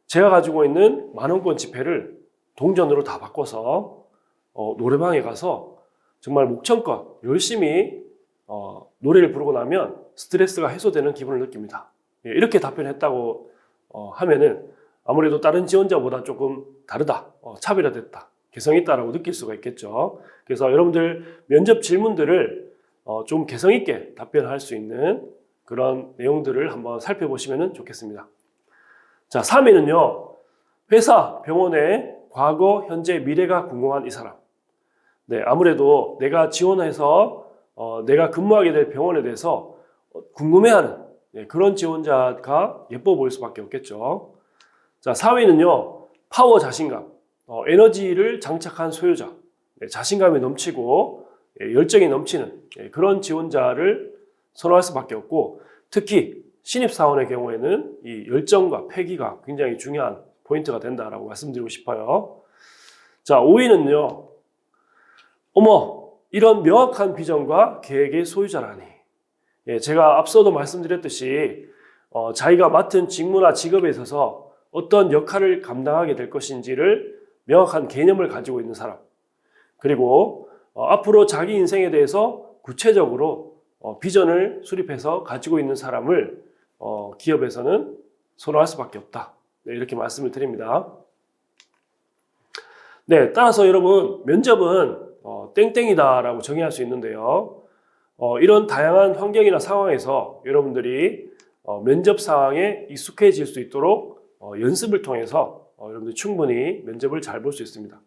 제가 가지고 있는 만원권 지폐를 동전으로 다 바꿔서 노래방에 가서 정말 목청껏 열심히 노래를 부르고 나면 스트레스가 해소되는 기분을 느낍니다. 이렇게 답변했다고 하면은 아무래도 다른 지원자보다 조금 다르다, 차별화됐다, 개성있다라고 느낄 수가 있겠죠. 그래서 여러분들 면접 질문들을 좀 개성있게 답변할 수 있는 그런 내용들을 한번 살펴보시면 좋겠습니다. 자, 3위는요. 회사, 병원의 과거, 현재, 미래가 궁금한 이 사람. 네, 아무래도 내가 지원해서 내가 근무하게 될 병원에 대해서 궁금해하는 그런 지원자가 예뻐 보일 수밖에 없겠죠. 자, 4위는요. 파워, 자신감, 에너지를 장착한 소유자, 자신감이 넘치고 열정이 넘치는 그런 지원자를 선호할 수밖에 없고, 특히 신입사원의 경우에는 이 열정과 패기가 굉장히 중요한 포인트가 된다라고 말씀드리고 싶어요. 자, 5위는요. 어머, 이런 명확한 비전과 계획의 소유자라니. 제가 앞서도 말씀드렸듯이 자기가 맡은 직무나 직업에 있어서 어떤 역할을 감당하게 될 것인지를 명확한 개념을 가지고 있는 사람, 그리고 앞으로 자기 인생에 대해서 구체적으로 비전을 수립해서 가지고 있는 사람을 기업에서는 선호할 수밖에 없다. 네, 이렇게 말씀을 드립니다. 네, 따라서 여러분, 면접은 땡땡이다라고 정의할 수 있는데요. 이런 다양한 환경이나 상황에서 여러분들이 면접 상황에 익숙해질 수 있도록 연습을 통해서 여러분들이 충분히 면접을 잘 볼 수 있습니다.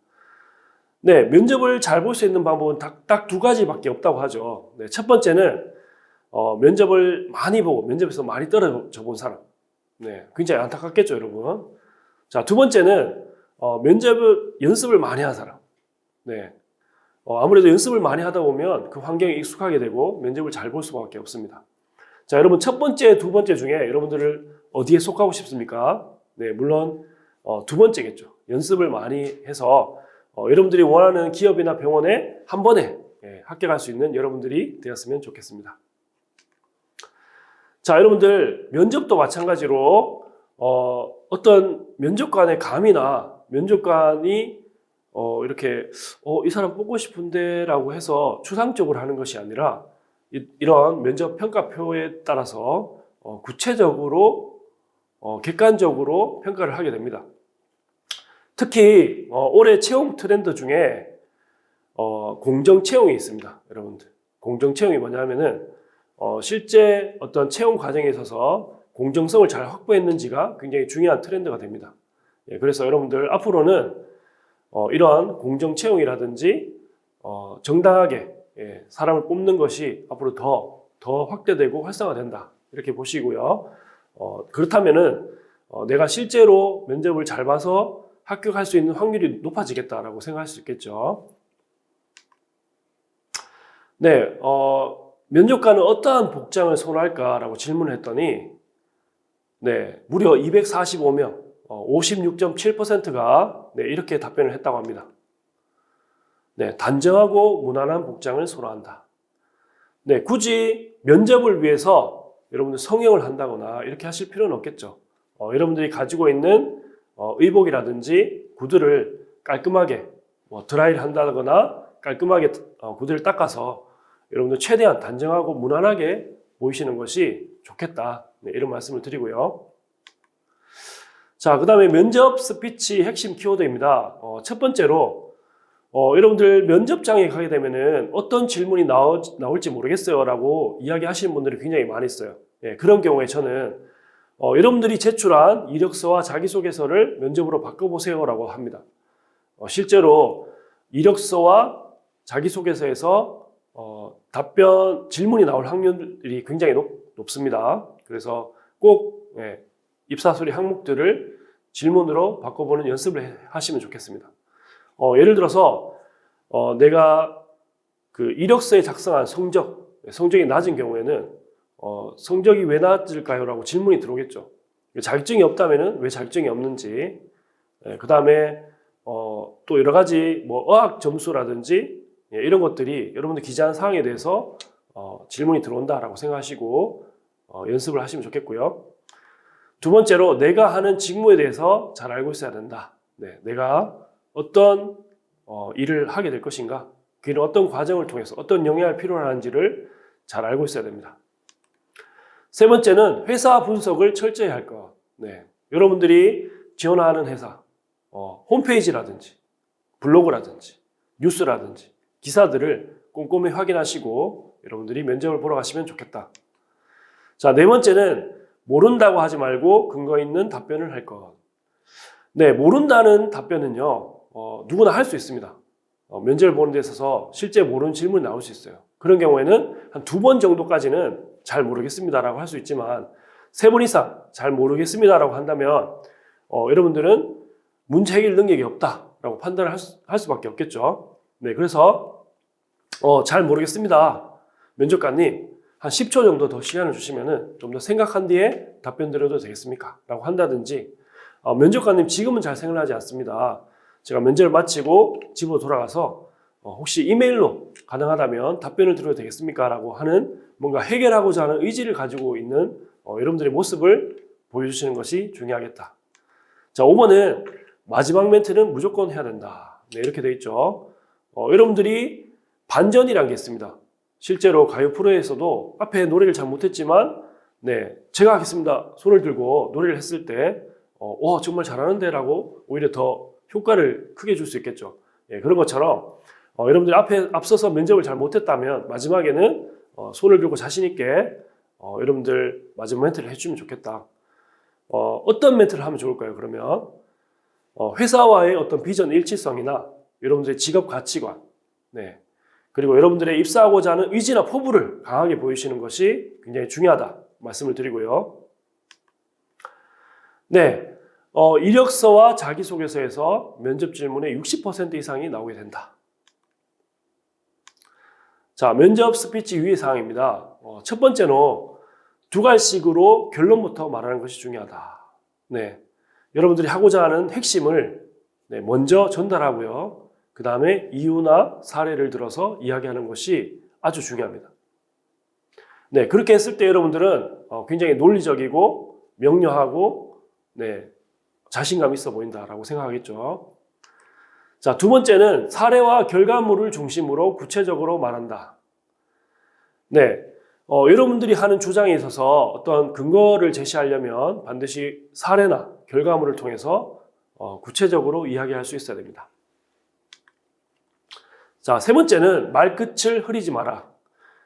네, 면접을 잘 볼 수 있는 방법은 딱 두 가지밖에 없다고 하죠. 네, 첫 번째는 면접을 많이 보고 면접에서 많이 떨어져 본 사람. 네, 굉장히 안타깝겠죠, 여러분. 자, 두 번째는 면접을 연습을 많이 한 사람. 네, 아무래도 연습을 많이 하다 보면 그 환경에 익숙하게 되고 면접을 잘 볼 수밖에 없습니다. 자, 여러분, 첫 번째, 두 번째 중에 여러분들을 어디에 속하고 싶습니까? 네, 물론 두 번째겠죠. 연습을 많이 해서 여러분들이 원하는 기업이나 병원에 한 번에 합격할 수 있는 여러분들이 되었으면 좋겠습니다. 자, 여러분들, 면접도 마찬가지로 어떤 면접관의 감이나 면접관이 이렇게 이 사람 뽑고 싶은데 라고 해서 추상적으로 하는 것이 아니라 이런 면접 평가표에 따라서 구체적으로 객관적으로 평가를 하게 됩니다. 특히 올해 채용 트렌드 중에 공정 채용이 있습니다. 여러분들, 공정 채용이 뭐냐면은 실제 어떤 채용 과정에 있어서 공정성을 잘 확보했는지가 굉장히 중요한 트렌드가 됩니다. 그래서 여러분들 앞으로는 이러한 공정 채용이라든지 정당하게 사람을 뽑는 것이 앞으로 더 확대되고 활성화된다, 이렇게 보시고요. 그렇다면은 내가 실제로 면접을 잘 봐서 합격할 수 있는 확률이 높아지겠다라고 생각할 수 있겠죠. 네, 면접관은 어떠한 복장을 선호할까라고 질문을 했더니 네, 무려 245명, 56.7%가 이렇게 답변을 했다고 합니다. 네, 단정하고 무난한 복장을 선호한다. 네, 굳이 면접을 위해서 여러분들 성형을 한다거나 이렇게 하실 필요는 없겠죠. 여러분들이 가지고 있는 의복이라든지 구두를 깔끔하게 드라이를 한다거나 깔끔하게 구두를 닦아서 여러분들 최대한 단정하고 무난하게 보이시는 것이 좋겠다. 네, 이런 말씀을 드리고요. 자, 그 다음에 면접 스피치 핵심 키워드입니다. 첫 번째로 여러분들 면접장에 가게 되면은 어떤 질문이 나올지 모르겠어요 라고 이야기하시는 분들이 굉장히 많이 있어요. 예, 그런 경우에 저는 여러분들이 제출한 이력서와 자기소개서를 면접으로 바꿔보세요 라고 합니다. 실제로 이력서와 자기소개서에서 질문이 나올 확률이 굉장히 높습니다. 그래서 꼭 입사소리 항목들을 질문으로 바꿔보는 연습을 하시면 좋겠습니다. 예를 들어서 내가 그 이력서에 작성한 성적이 낮은 경우에는 성적이 왜 낮을까요? 라고 질문이 들어오겠죠. 자격증이 없다면 왜 자격증이 없는지, 그 다음에 또 여러 가지 어학 점수라든지 이런 것들이 여러분들 기재한 사항에 대해서 질문이 들어온다라고 생각하시고 연습을 하시면 좋겠고요. 두 번째로 내가 하는 직무에 대해서 잘 알고 있어야 된다. 네, 내가 어떤 일을 하게 될 것인가, 그 일은 어떤 과정을 통해서 어떤 영향을 필요로 하는지를 잘 알고 있어야 됩니다. 세 번째는 회사 분석을 철저히 할 것. 네, 여러분들이 지원하는 회사 홈페이지라든지 블로그라든지 뉴스라든지 기사들을 꼼꼼히 확인하시고 여러분들이 면접을 보러 가시면 좋겠다. 자, 네 번째는 모른다고 하지 말고 근거 있는 답변을 할 것. 네, 모른다는 답변은요, 누구나 할 수 있습니다. 면접을 보는 데 있어서 실제 모르는 질문이 나올 수 있어요. 그런 경우에는 한 2번 정도까지는 잘 모르겠습니다라고 할 수 있지만 3번 이상 잘 모르겠습니다라고 한다면 여러분들은 문제 해결 능력이 없다라고 판단을 할 수밖에 없겠죠. 네, 그래서 잘 모르겠습니다. 면접관님 한 10초 정도 더 시간을 주시면은 좀 더 생각한 뒤에 답변 드려도 되겠습니까? 라고 한다든지 면접관님 지금은 잘 생각나지 않습니다. 제가 면접을 마치고 집으로 돌아가서 혹시 이메일로 가능하다면 답변을 드려도 되겠습니까? 라고 하는 뭔가 해결하고자 하는 의지를 가지고 있는 여러분들의 모습을 보여주시는 것이 중요하겠다. 자, 5번은 마지막 멘트는 무조건 해야 된다. 네, 이렇게 되어 있죠. 여러분들이 반전이라는 게 있습니다. 실제로 가요 프로에서도 앞에 노래를 잘 못했지만 네, 제가 하겠습니다. 손을 들고 노래를 했을 때 와, 정말 잘하는데 라고 오히려 더 효과를 크게 줄 수 있겠죠. 예, 그런 것처럼 여러분들이 앞서서 면접을 잘 못했다면 마지막에는 손을 들고 자신 있게 여러분들 마지막 멘트를 해주면 좋겠다. 어떤 멘트를 하면 좋을까요? 그러면 회사와의 어떤 비전 일치성이나 여러분들의 직업 가치관, 네, 그리고 여러분들의 입사하고자 하는 의지나 포부를 강하게 보이시는 것이 굉장히 중요하다 말씀을 드리고요. 네, 이력서와 자기소개서에서 면접 질문의 60% 이상이 나오게 된다. 자, 면접 스피치 유의사항입니다. 첫 번째는 2갈씩으로 결론부터 말하는 것이 중요하다. 네, 여러분들이 하고자 하는 핵심을 먼저 전달하고요. 그 다음에 이유나 사례를 들어서 이야기하는 것이 아주 중요합니다. 네, 그렇게 했을 때 여러분들은 굉장히 논리적이고 명료하고 네, 자신감 있어 보인다라고 생각하겠죠. 자, 두 번째는 사례와 결과물을 중심으로 구체적으로 말한다. 네, 여러분들이 하는 주장에 있어서 어떤 근거를 제시하려면 반드시 사례나 결과물을 통해서 구체적으로 이야기할 수 있어야 됩니다. 자, 세 번째는 말끝을 흐리지 마라.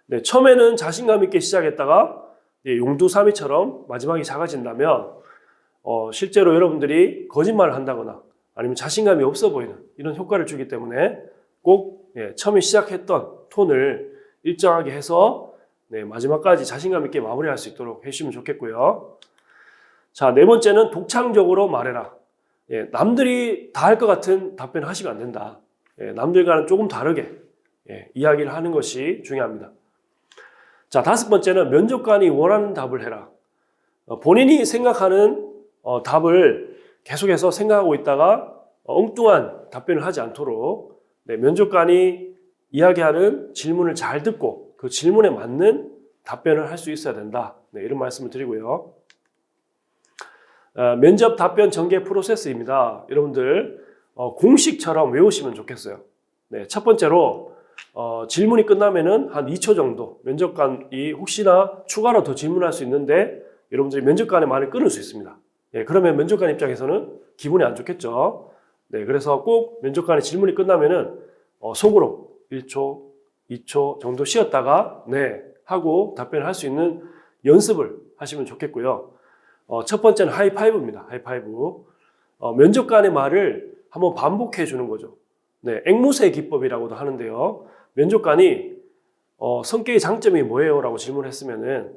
네, 처음에는 자신감 있게 시작했다가 용두사미처럼 마지막이 작아진다면 실제로 여러분들이 거짓말을 한다거나 아니면 자신감이 없어 보이는 이런 효과를 주기 때문에 꼭 처음에 시작했던 톤을 일정하게 해서 마지막까지 자신감 있게 마무리할 수 있도록 해주시면 좋겠고요. 자, 네 번째는 독창적으로 말해라. 남들이 다 할 것 같은 답변을 하시면 안 된다. 남들과는 조금 다르게 이야기를 하는 것이 중요합니다. 자, 다섯 번째는 면접관이 원하는 답을 해라. 본인이 생각하는 답을 계속해서 생각하고 있다가 엉뚱한 답변을 하지 않도록 면접관이 이야기하는 질문을 잘 듣고 그 질문에 맞는 답변을 할 수 있어야 된다. 네, 이런 말씀을 드리고요. 면접 답변 전개 프로세스입니다. 여러분들 공식처럼 외우시면 좋겠어요. 네, 첫 번째로 질문이 끝나면은 한 2초 정도 면접관이 혹시나 추가로 더 질문할 수 있는데 여러분들이 면접관의 말을 끊을 수 있습니다. 예, 그러면 면접관 입장에서는 기분이 안 좋겠죠. 네, 그래서 꼭 면접관의 질문이 끝나면은 속으로 1초, 2초 정도 쉬었다가 네 하고 답변을 할 수 있는 연습을 하시면 좋겠고요. 첫 번째는 하이파이브입니다. 하이파이브. 면접관의 말을 한번 반복해 주는 거죠. 네, 앵무새 기법이라고도 하는데요. 면접관이 성격의 장점이 뭐예요? 라고 질문했으면은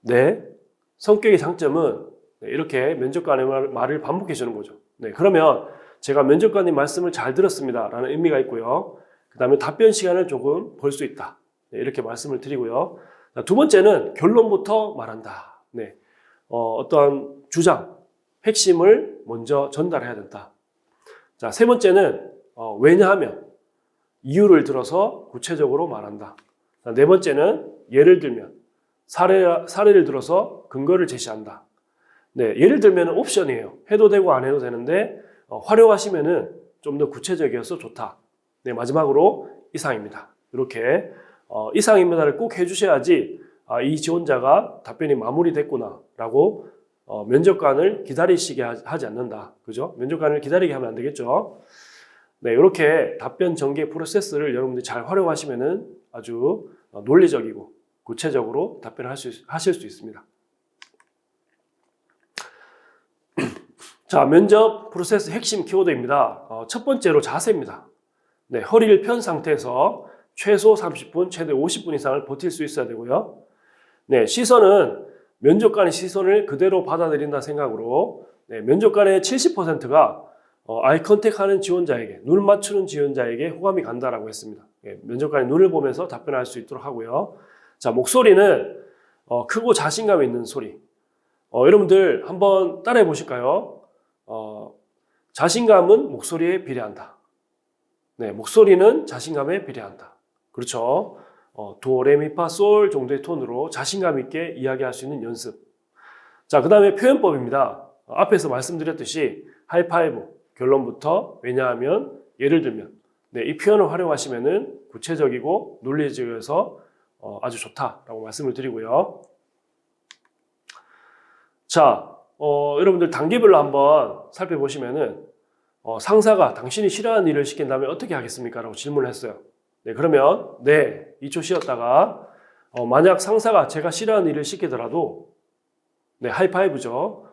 네, 성격의 장점은 이렇게 면접관의 말을 반복해 주는 거죠. 네, 그러면 제가 면접관님 말씀을 잘 들었습니다. 라는 의미가 있고요. 그 다음에 답변 시간을 조금 벌 수 있다. 네, 이렇게 말씀을 드리고요. 두 번째는 결론부터 말한다. 네, 어떠한 주장, 핵심을 먼저 전달해야 된다. 자, 세 번째는 왜냐하면 이유를 들어서 구체적으로 말한다. 자, 네 번째는 예를 들면 사례를 들어서 근거를 제시한다. 네, 예를 들면 옵션이에요. 해도 되고 안 해도 되는데 활용하시면은 좀 더 구체적이어서 좋다. 네, 마지막으로 이상입니다. 이렇게 이상입니다를 꼭 해주셔야지 이 지원자가 답변이 마무리됐구나 라고 면접관을 기다리시게 하지 않는다. 그죠? 면접관을 기다리게 하면 안 되겠죠? 네, 이렇게 답변 전개 프로세스를 여러분들이 잘 활용하시면은 아주 논리적이고 구체적으로 답변을 하실 수 있습니다. 자, 면접 프로세스 핵심 키워드입니다. 첫 번째로 자세입니다. 네, 허리를 편 상태에서 최소 30분, 최대 50분 이상을 버틸 수 있어야 되고요. 네, 시선은 면접관의 시선을 그대로 받아들인다 생각으로 네, 면접관의 70%가 아이 컨택하는 지원자에게, 눈 맞추는 지원자에게 호감이 간다라고 했습니다. 네, 면접관의 눈을 보면서 답변할 수 있도록 하고요. 자, 목소리는 크고 자신감 있는 소리. 여러분들 한번 따라해 보실까요? 자신감은 목소리에 비례한다. 네, 목소리는 자신감에 비례한다. 그렇죠? 도, 레, 미, 파, 솔 정도의 톤으로 자신감 있게 이야기할 수 있는 연습. 자, 그 다음에 표현법입니다. 앞에서 말씀드렸듯이 하이파이브, 결론부터, 왜냐하면, 예를 들면, 네, 이 표현을 활용하시면은 구체적이고 논리적이어서 아주 좋다라고 말씀을 드리고요. 자, 여러분들 단계별로 한번 살펴보시면은 상사가 당신이 싫어하는 일을 시킨다면 어떻게 하겠습니까? 라고 질문을 했어요. 네, 그러면 네, 2초 쉬었다가 만약 상사가 제가 싫어하는 일을 시키더라도 네, 하이파이브죠.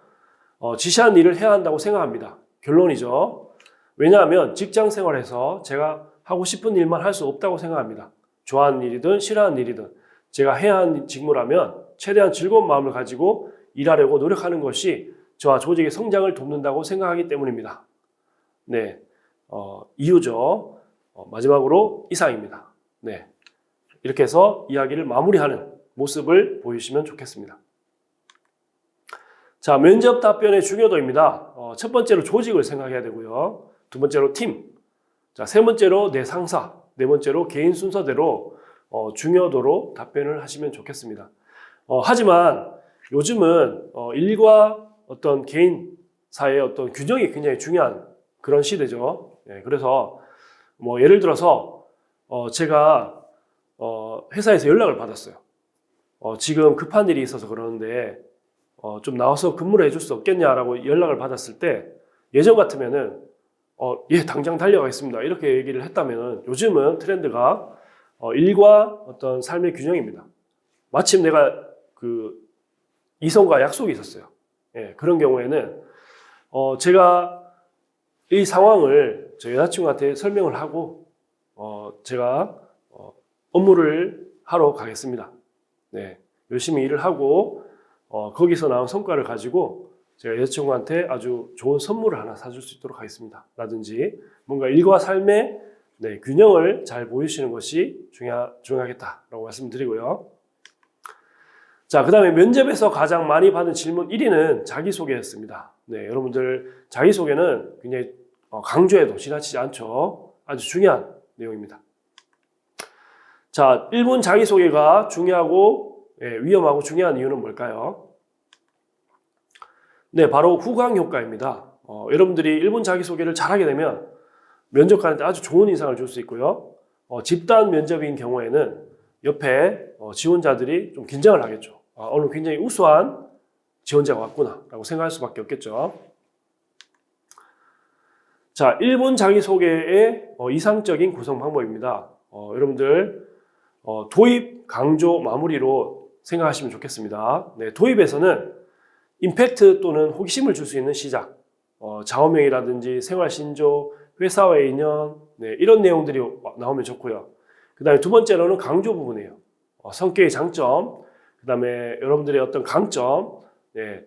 지시한 일을 해야 한다고 생각합니다. 결론이죠. 왜냐하면 직장 생활에서 제가 하고 싶은 일만 할 수 없다고 생각합니다. 좋아하는 일이든 싫어하는 일이든 제가 해야 하는 직무라면 최대한 즐거운 마음을 가지고 일하려고 노력하는 것이 저와 조직의 성장을 돕는다고 생각하기 때문입니다. 네, 이유죠. 마지막으로 이상입니다. 네, 이렇게 해서 이야기를 마무리하는 모습을 보여주시면 좋겠습니다. 자, 면접 답변의 중요도입니다. 첫 번째로 조직을 생각해야 되고요. 두 번째로 팀. 자, 세 번째로 내 상사. 네 번째로 개인 순서대로 중요도로 답변을 하시면 좋겠습니다. 하지만 요즘은 일과 어떤 개인 사이의 어떤 균형이 굉장히 중요한 그런 시대죠. 예, 그래서 뭐 예를 들어서 제가 회사에서 연락을 받았어요. 지금 급한 일이 있어서 그러는데 좀 나와서 근무를 해줄 수 없겠냐라고 연락을 받았을 때 예전 같으면은 예, 당장 달려가겠습니다. 이렇게 얘기를 했다면 요즘은 트렌드가 일과 어떤 삶의 균형입니다. 마침 내가 이성과 약속이 있었어요. 예, 그런 경우에는 제가 이 상황을 저 여자친구한테 설명을 하고 제가 업무를 하러 가겠습니다. 네, 열심히 일을 하고 거기서 나온 성과를 가지고 제가 여자친구한테 아주 좋은 선물을 하나 사줄 수 있도록 하겠습니다. 라든지 뭔가 일과 삶의 네, 균형을 잘 보여주시는 것이 중요하겠다라고 말씀드리고요. 자, 그 다음에 면접에서 가장 많이 받은 질문 1위는 자기소개였습니다. 네, 여러분들 자기소개는 굉장히 강조해도 지나치지 않죠. 아주 중요한 내용입니다. 자, 1분 자기소개가 중요하고 위험하고 중요한 이유는 뭘까요? 네, 바로 후광 효과입니다. 여러분들이 1분 자기소개를 잘하게 되면 면접관한테 아주 좋은 인상을 줄 수 있고요. 집단 면접인 경우에는 옆에 지원자들이 좀 긴장을 하겠죠. 오늘 굉장히 우수한 지원자가 왔구나 라고 생각할 수밖에 없겠죠. 자, 1분 자기소개의 이상적인 구성 방법입니다. 여러분들 도입, 강조, 마무리로 생각하시면 좋겠습니다. 네, 도입에서는 임팩트 또는 호기심을 줄 수 있는 시작, 좌우명이라든지 생활신조, 회사와의 인연, 네, 이런 내용들이 나오면 좋고요. 그 다음에 두 번째로는 강조 부분이에요. 성격의 장점, 그 다음에 여러분들의 어떤 강점, 네,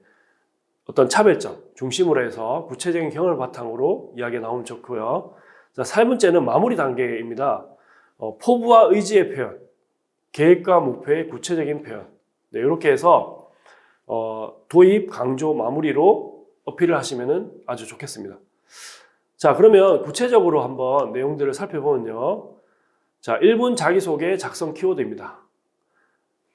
어떤 차별점 중심으로 해서 구체적인 경험을 바탕으로 이야기가 나오면 좋고요. 자, 세 번째는 마무리 단계입니다. 포부와 의지의 표현, 계획과 목표의 구체적인 표현. 네, 이렇게 해서 도입, 강조, 마무리로 어필을 하시면 아주 좋겠습니다. 자, 그러면 구체적으로 한번 내용들을 살펴보면요. 자, 1분 자기소개 작성 키워드입니다.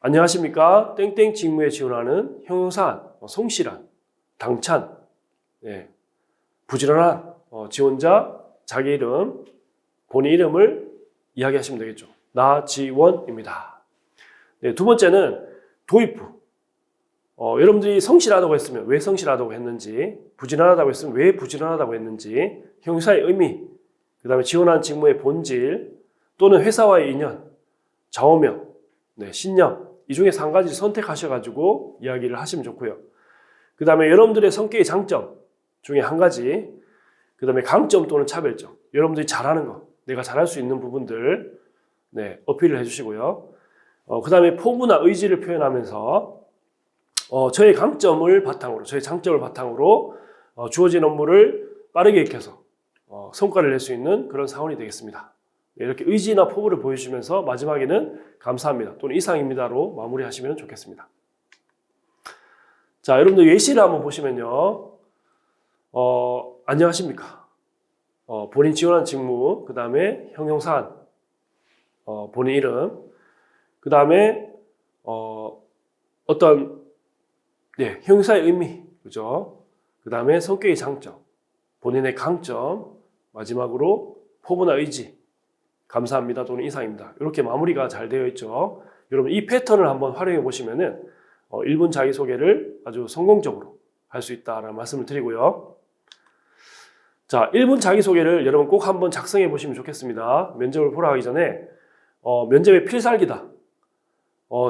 안녕하십니까? 땡땡 직무에 지원하는 형용사한, 성실한, 당찬, 예, 부지런한 지원자, 자기 이름, 본인 이름을 이야기하시면 되겠죠. 나지원입니다. 네, 두 번째는 도입부. 여러분들이 성실하다고 했으면 왜 성실하다고 했는지, 부지런하다고 했으면 왜 부지런하다고 했는지, 형용사의 의미, 그 다음에 지원한 직무의 본질, 또는 회사와의 인연, 좌우명, 네, 신념, 이 중에서 한 가지 선택하셔가지고 이야기를 하시면 좋고요. 그 다음에 여러분들의 성격의 장점 중에 한 가지, 그 다음에 강점 또는 차별점, 여러분들이 잘하는 거, 내가 잘할 수 있는 부분들 어필을 해주시고요. 그 다음에 포부나 의지를 표현하면서 저의 강점을 바탕으로, 저의 장점을 바탕으로 주어진 업무를 빠르게 익혀서 성과를 낼 수 있는 그런 사원이 되겠습니다. 이렇게 의지나 포부를 보여주시면서 마지막에는 감사합니다 또는 이상입니다로 마무리하시면 좋겠습니다. 자, 여러분들 예시를 한번 보시면요. 안녕하십니까. 본인 지원한 직무, 그 다음에 형용사안, 본인 이름, 그 다음에 어떤 형용사의 의미, 그죠? 그 다음에 성격의 장점, 본인의 강점, 마지막으로 포부나 의지, 감사합니다 또는 이상입니다. 이렇게 마무리가 잘 되어 있죠. 여러분 이 패턴을 한번 활용해 보시면은 1분 자기소개를 아주 성공적으로 할 수 있다라는 말씀을 드리고요. 자, 1분 자기소개를 여러분 꼭 한번 작성해 보시면 좋겠습니다. 면접을 보러 가기 전에 면접의 필살기다.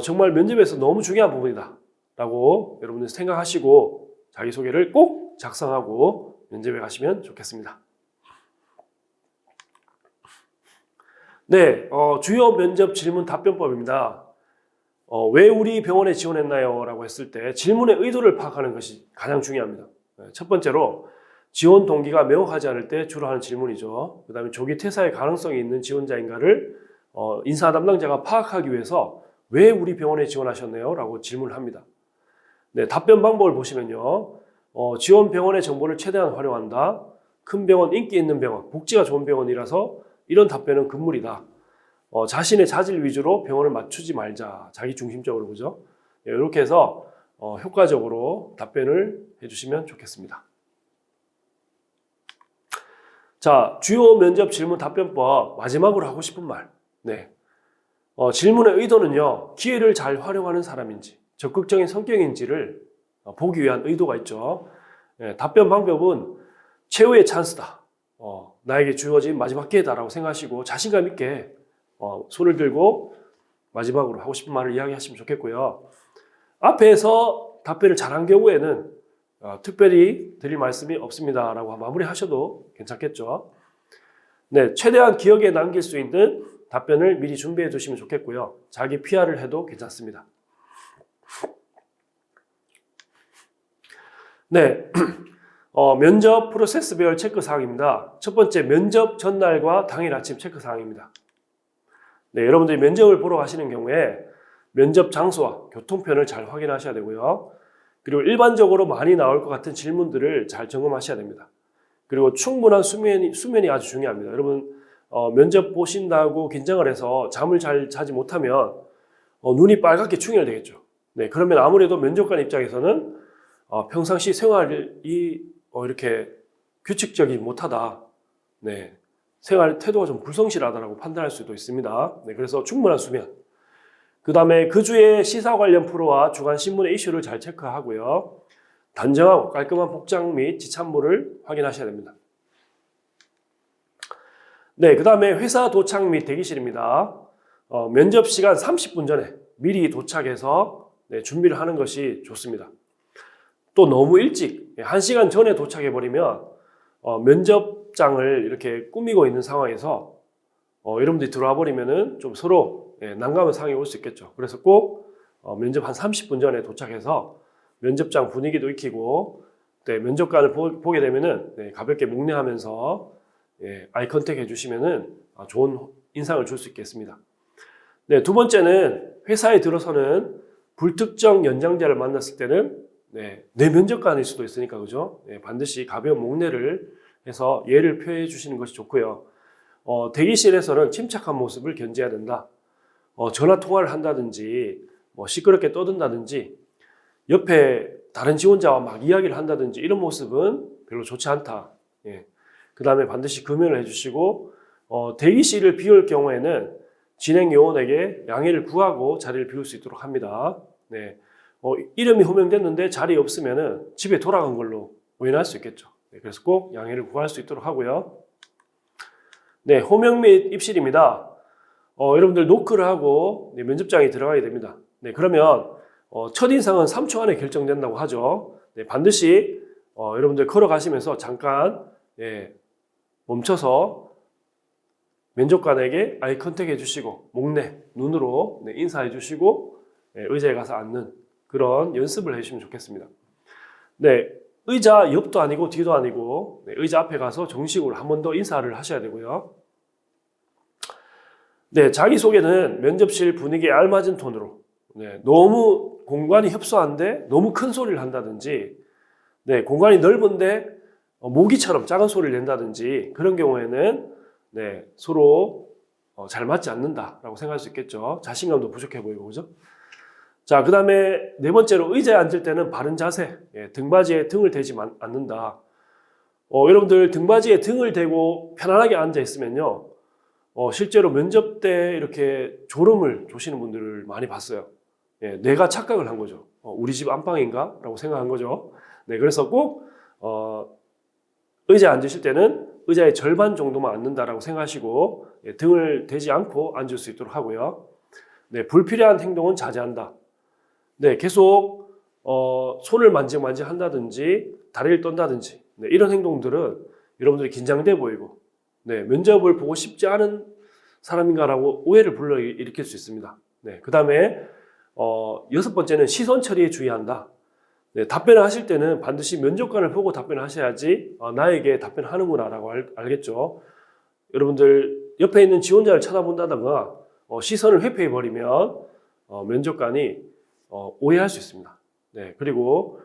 정말 면접에서 너무 중요한 부분이다 라고 여러분들 생각하시고 자기소개를 꼭 작성하고 면접에 가시면 좋겠습니다. 네, 주요 면접 질문 답변법입니다. 왜 우리 병원에 지원했나요? 라고 했을 때 질문의 의도를 파악하는 것이 가장 중요합니다. 첫 번째로 지원 동기가 명확하지 않을 때 주로 하는 질문이죠. 그 다음에 조기 퇴사의 가능성이 있는 지원자인가를 인사 담당자가 파악하기 위해서 왜 우리 병원에 지원하셨나요? 라고 질문을 합니다. 네, 답변 방법을 보시면요. 지원 병원의 정보를 최대한 활용한다. 큰 병원, 인기 있는 병원, 복지가 좋은 병원이라서 이런 답변은 금물이다. 자신의 자질 위주로 병원을 맞추지 말자. 자기 중심적으로, 그죠? 네, 이렇게 해서 효과적으로 답변을 해주시면 좋겠습니다. 자, 주요 면접 질문 답변법 마지막으로 하고 싶은 말. 네. 질문의 의도는요, 기회를 잘 활용하는 사람인지, 적극적인 성격인지를 보기 위한 의도가 있죠. 네, 답변 방법은 최후의 찬스다. 나에게 주어진 마지막 기회다라고 생각하시고 자신감 있게 손을 들고 마지막으로 하고 싶은 말을 이야기하시면 좋겠고요. 앞에서 답변을 잘한 경우에는 특별히 드릴 말씀이 없습니다 라고 마무리하셔도 괜찮겠죠. 네, 최대한 기억에 남길 수 있는 답변을 미리 준비해 두시면 좋겠고요. 자기 PR을 해도 괜찮습니다. 네, 면접 프로세스별 체크사항입니다. 첫 번째, 면접 전날과 당일 아침 체크사항입니다. 네, 여러분들이 면접을 보러 가시는 경우에 면접 장소와 교통편을 잘 확인하셔야 되고요. 그리고 일반적으로 많이 나올 것 같은 질문들을 잘 점검하셔야 됩니다. 그리고 충분한 수면이 아주 중요합니다. 여러분 면접 보신다고 긴장을 해서 잠을 잘 자지 못하면 눈이 빨갛게 충혈되겠죠. 네, 그러면 아무래도 면접관 입장에서는 평상시 생활이 이렇게 규칙적이지 못하다. 네, 생활 태도가 좀 불성실하다라고 판단할 수도 있습니다. 네, 그래서 충분한 수면. 그 다음에 그 주에 시사 관련 프로와 주간 신문의 이슈를 잘 체크하고요. 단정하고 깔끔한 복장 및 지참물을 확인하셔야 됩니다. 네, 그 다음에 회사 도착 및 대기실입니다. 면접 시간 30분 전에 미리 도착해서 준비를 하는 것이 좋습니다. 또 너무 일찍 1시간 전에 도착해버리면 면접장을 이렇게 꾸미고 있는 상황에서 여러분들이 들어와 버리면은 좀 서로 난감한 상황이 올 수 있겠죠. 그래서 꼭 면접 한 30분 전에 도착해서 면접장 분위기도 익히고 면접관을 보게 되면은 가볍게 묵례하면서 아이 컨택 해주시면은 좋은 인상을 줄 수 있겠습니다. 네, 두 번째는 회사에 들어서는 불특정 연장자를 만났을 때는 내 면접관일 수도 있으니까, 그죠? 반드시 가벼운 묵례를 해서 예를 표해 주시는 것이 좋고요. 대기실에서는 침착한 모습을 견제해야 된다. 전화 통화를 한다든지 시끄럽게 떠든다든지 옆에 다른 지원자와 막 이야기를 한다든지 이런 모습은 별로 좋지 않다. 그 다음에 반드시 금연을 해주시고 대기실을 비울 경우에는 진행 요원에게 양해를 구하고 자리를 비울 수 있도록 합니다. 네. 이름이 호명됐는데 자리 없으면은 집에 돌아간 걸로 오인할 수 있겠죠. 그래서 꼭 양해를 구할 수 있도록 하고요. 네, 호명 및 입실입니다. 여러분들 노크를 하고 면접장에 들어가게 됩니다. 네, 그러면 첫인상은 3초 안에 결정된다고 하죠. 네, 반드시 여러분들 걸어가시면서 잠깐 멈춰서 면접관에게 아이 컨택 해주시고 목내, 눈으로 인사해 주시고 의자에 가서 앉는 그런 연습을 해주시면 좋겠습니다. 네, 의자 옆도 아니고 뒤도 아니고 의자 앞에 가서 정식으로 한 번 더 인사를 하셔야 되고요. 네, 자기소개는 면접실 분위기에 알맞은 톤으로 너무 공간이 협소한데 너무 큰 소리를 한다든지 공간이 넓은데 모기처럼 작은 소리를 낸다든지 그런 경우에는 서로 잘 맞지 않는다라고 생각할 수 있겠죠. 자신감도 부족해 보이고, 그죠? 자, 그 다음에 네 번째로 의자에 앉을 때는 바른 자세, 등받이에 등을 대지 않는다. 여러분들 등받이에 등을 대고 편안하게 앉아 있으면요, 실제로 면접 때 이렇게 졸음을 조시는 분들을 많이 봤어요. 뇌가 착각을 한 거죠. 우리 집 안방인가? 라고 생각한 거죠. 네, 그래서 꼭 의자에 앉으실 때는 의자의 절반 정도만 앉는다라고 생각하시고 등을 대지 않고 앉을 수 있도록 하고요. 네, 불필요한 행동은 자제한다. 네, 계속 손을 만지작 한다든지 다리를 떤다든지 이런 행동들은 여러분들이 긴장돼 보이고 면접을 보고 싶지 않은 사람인가라고 오해를 불러일으킬 수 있습니다. 네, 그 다음에 여섯 번째는 시선 처리에 주의한다. 네, 답변을 하실 때는 반드시 면접관을 보고 답변을 하셔야지 나에게 답변하는구나 라고 알겠죠. 여러분들 옆에 있는 지원자를 쳐다본다던가 시선을 회피해 버리면 면접관이 오해할 수 있습니다. 네, 그리고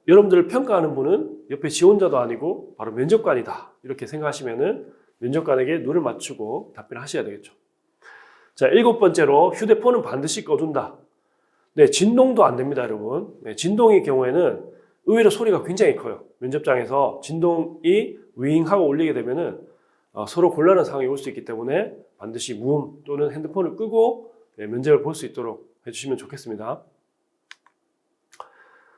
여러분들을 평가하는 분은 옆에 지원자도 아니고 바로 면접관이다 이렇게 생각하시면은 면접관에게 눈을 맞추고 답변하셔야 되겠죠. 자, 일곱 번째로 휴대폰은 반드시 꺼둔다. 네, 진동도 안 됩니다, 여러분. 네, 진동의 경우에는 의외로 소리가 굉장히 커요. 면접장에서 진동이 윙하고 울리게 되면은 서로 곤란한 상황이 올 수 있기 때문에 반드시 무음 또는 핸드폰을 끄고 면접을 볼 수 있도록 해주시면 좋겠습니다.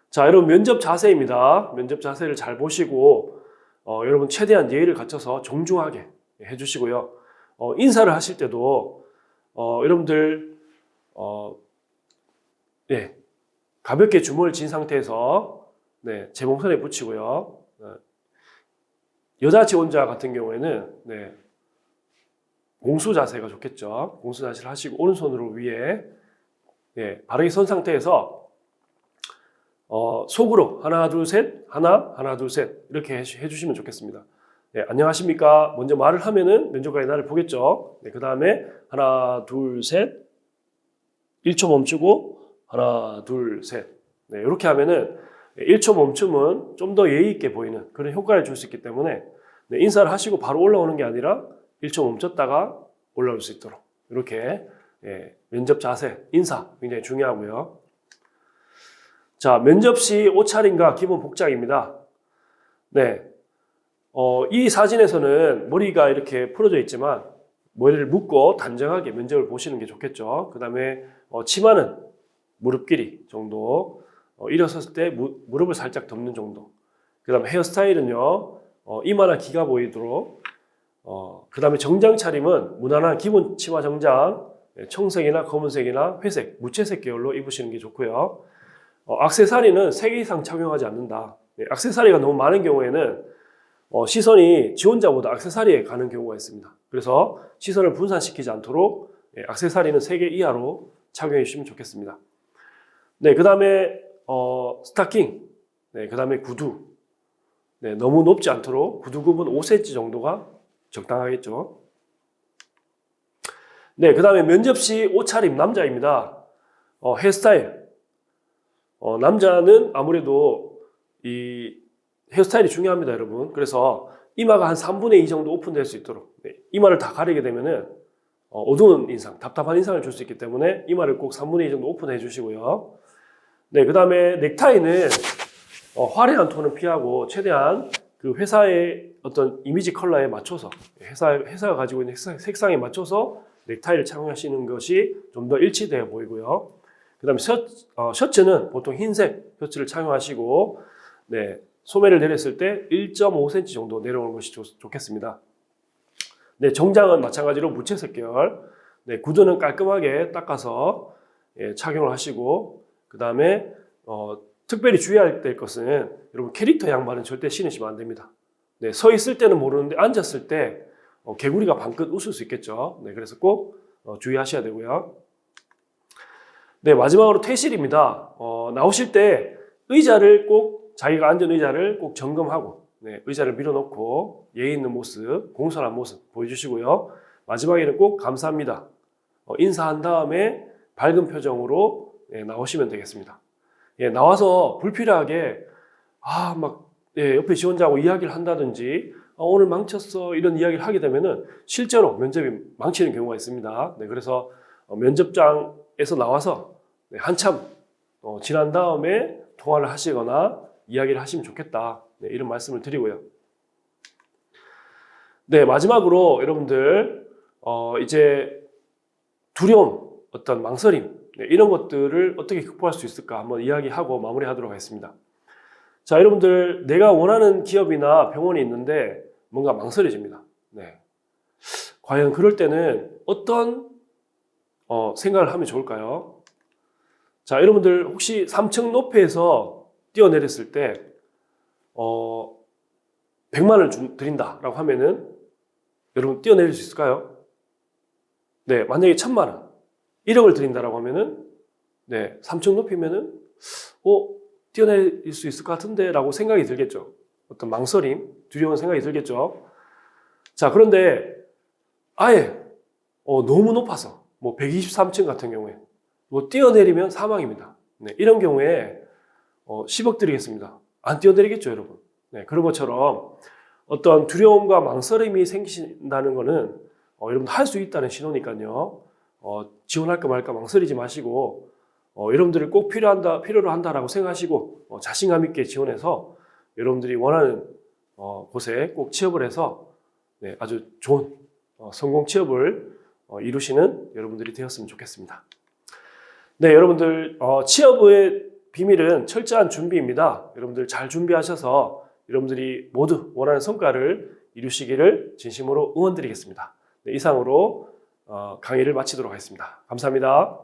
자, 여러분 면접 자세입니다. 면접 자세를 잘 보시고 여러분 최대한 예의를 갖춰서 정중하게 해주시고요. 인사를 하실 때도 여러분들 가볍게 주먹을 쥔 상태에서 제목선에 붙이고요. 여자 지원자 같은 경우에는 공수 자세가 좋겠죠. 공수 자세를 하시고 오른손으로 위에 바르게 선 상태에서 속으로 하나 둘 셋 하나 둘 셋 이렇게 해주시면 좋겠습니다. 안녕하십니까 먼저 말을 하면은 면접관이 나를 보겠죠. 그 다음에 하나 둘 셋 1초 멈추고 하나 둘 셋 이렇게 하면은 1초 멈춤은 좀 더 예의 있게 보이는 그런 효과를 줄 수 있기 때문에 인사를 하시고 바로 올라오는 게 아니라 1초 멈췄다가 올라올 수 있도록 이렇게 면접 자세, 인사 굉장히 중요하고요. 자, 면접 시 옷차림과 기본 복장입니다. 이 사진에서는 머리가 이렇게 풀어져 있지만 머리를 묶고 단정하게 면접을 보시는 게 좋겠죠. 그 다음에 치마는 무릎 길이 정도, 일어섰을 때 무릎을 살짝 덮는 정도. 그 다음에 헤어스타일은요, 이마나 귀가 보이도록. 그 다음에 정장 차림은 무난한 기본 치마 정장, 청색이나 검은색이나 회색, 무채색 계열로 입으시는 게 좋고요. 액세서리는 3개 이상 착용하지 않는다. 액세서리가 너무 많은 경우에는 시선이 지원자보다 액세서리에 가는 경우가 있습니다. 그래서 시선을 분산시키지 않도록 액세서리는 3개 이하로 착용해 주시면 좋겠습니다. 그 다음에 스타킹, 그 다음에 구두. 너무 높지 않도록 구두 굽은 5cm 정도가 적당하겠죠. 그 다음에 면접 시 옷차림 남자입니다. 헤어스타일. 남자는 아무래도 이 헤어스타일이 중요합니다, 여러분. 그래서 이마가 한 3분의 2 정도 오픈될 수 있도록 이마를 다 가리게 되면은 어두운 인상, 답답한 인상을 줄 수 있기 때문에 이마를 꼭 3분의 2 정도 오픈해 주시고요. 그 다음에 넥타이는 화려한 톤은 피하고 최대한 그 회사의 어떤 이미지 컬러에 맞춰서 회사가 가지고 있는 색상에 맞춰서 넥타이를 착용하시는 것이 좀 더 일치되어 보이고요. 그 다음에 셔츠는 보통 흰색 셔츠를 착용하시고 소매를 내렸을 때 1.5cm 정도 내려오는 것이 좋겠습니다. 정장은 마찬가지로 무채색 계열. 구두는 깔끔하게 닦아서 착용을 하시고, 그 다음에 특별히 주의할 될 것은 여러분 캐릭터 양말은 절대 신으시면 안 됩니다. 네, 서 있을 때는 모르는데 앉았을 때 개구리가 방긋 웃을 수 있겠죠. 네, 그래서 꼭 주의하셔야 되고요. 네, 마지막으로 퇴실입니다. 나오실 때 의자를 꼭 자기가 앉은 의자를 꼭 점검하고, 네, 의자를 밀어놓고 예의 있는 모습, 공손한 모습 보여주시고요. 마지막에는 꼭 감사합니다. 인사한 다음에 밝은 표정으로 나오시면 되겠습니다. 나와서 불필요하게 옆에 지원자하고 이야기를 한다든지 오늘 망쳤어 이런 이야기를 하게 되면은 실제로 면접이 망치는 경우가 있습니다. 네, 그래서 면접장에서 나와서 한참 지난 다음에 통화를 하시거나 이야기를 하시면 좋겠다. 네, 이런 말씀을 드리고요. 네, 마지막으로 여러분들 이제 두려움, 어떤 망설임, 네, 이런 것들을 어떻게 극복할 수 있을까 한번 이야기하고 마무리하도록 하겠습니다. 자, 여러분들 내가 원하는 기업이나 병원이 있는데 뭔가 망설여집니다. 네. 과연 그럴 때는 어떤 생각을 하면 좋을까요? 자, 여러분들 혹시 3층 높이에서 뛰어내렸을 때 100만 원을 드린다라고 하면은 여러분 뛰어내릴 수 있을까요? 네, 만약에 1000만 원, 1억을 드린다라고 하면은 네, 3층 높이면은 뛰어내릴 수 있을 것 같은데 라고 생각이 들겠죠. 어떤 망설임, 두려운 생각이 들겠죠. 자, 그런데 아예 너무 높아서 뭐 123층 같은 경우에 뛰어내리면 사망입니다. 네, 이런 경우에 10억 드리겠습니다. 안 뛰어내리겠죠, 여러분. 네, 그런 것처럼 어떤 두려움과 망설임이 생기신다는 것은 여러분 할 수 있다는 신호니까요. 지원할까 말까 망설이지 마시고 여러분들을 꼭 필요로 한다라고 생각하시고 자신감 있게 지원해서 여러분들이 원하는 곳에 꼭 취업을 해서 네, 아주 좋은 성공 취업을 이루시는 여러분들이 되었으면 좋겠습니다. 네, 여러분들 취업의 비밀은 철저한 준비입니다. 여러분들 잘 준비하셔서 여러분들이 모두 원하는 성과를 이루시기를 진심으로 응원드리겠습니다. 네, 이상으로 강의를 마치도록 하겠습니다. 감사합니다.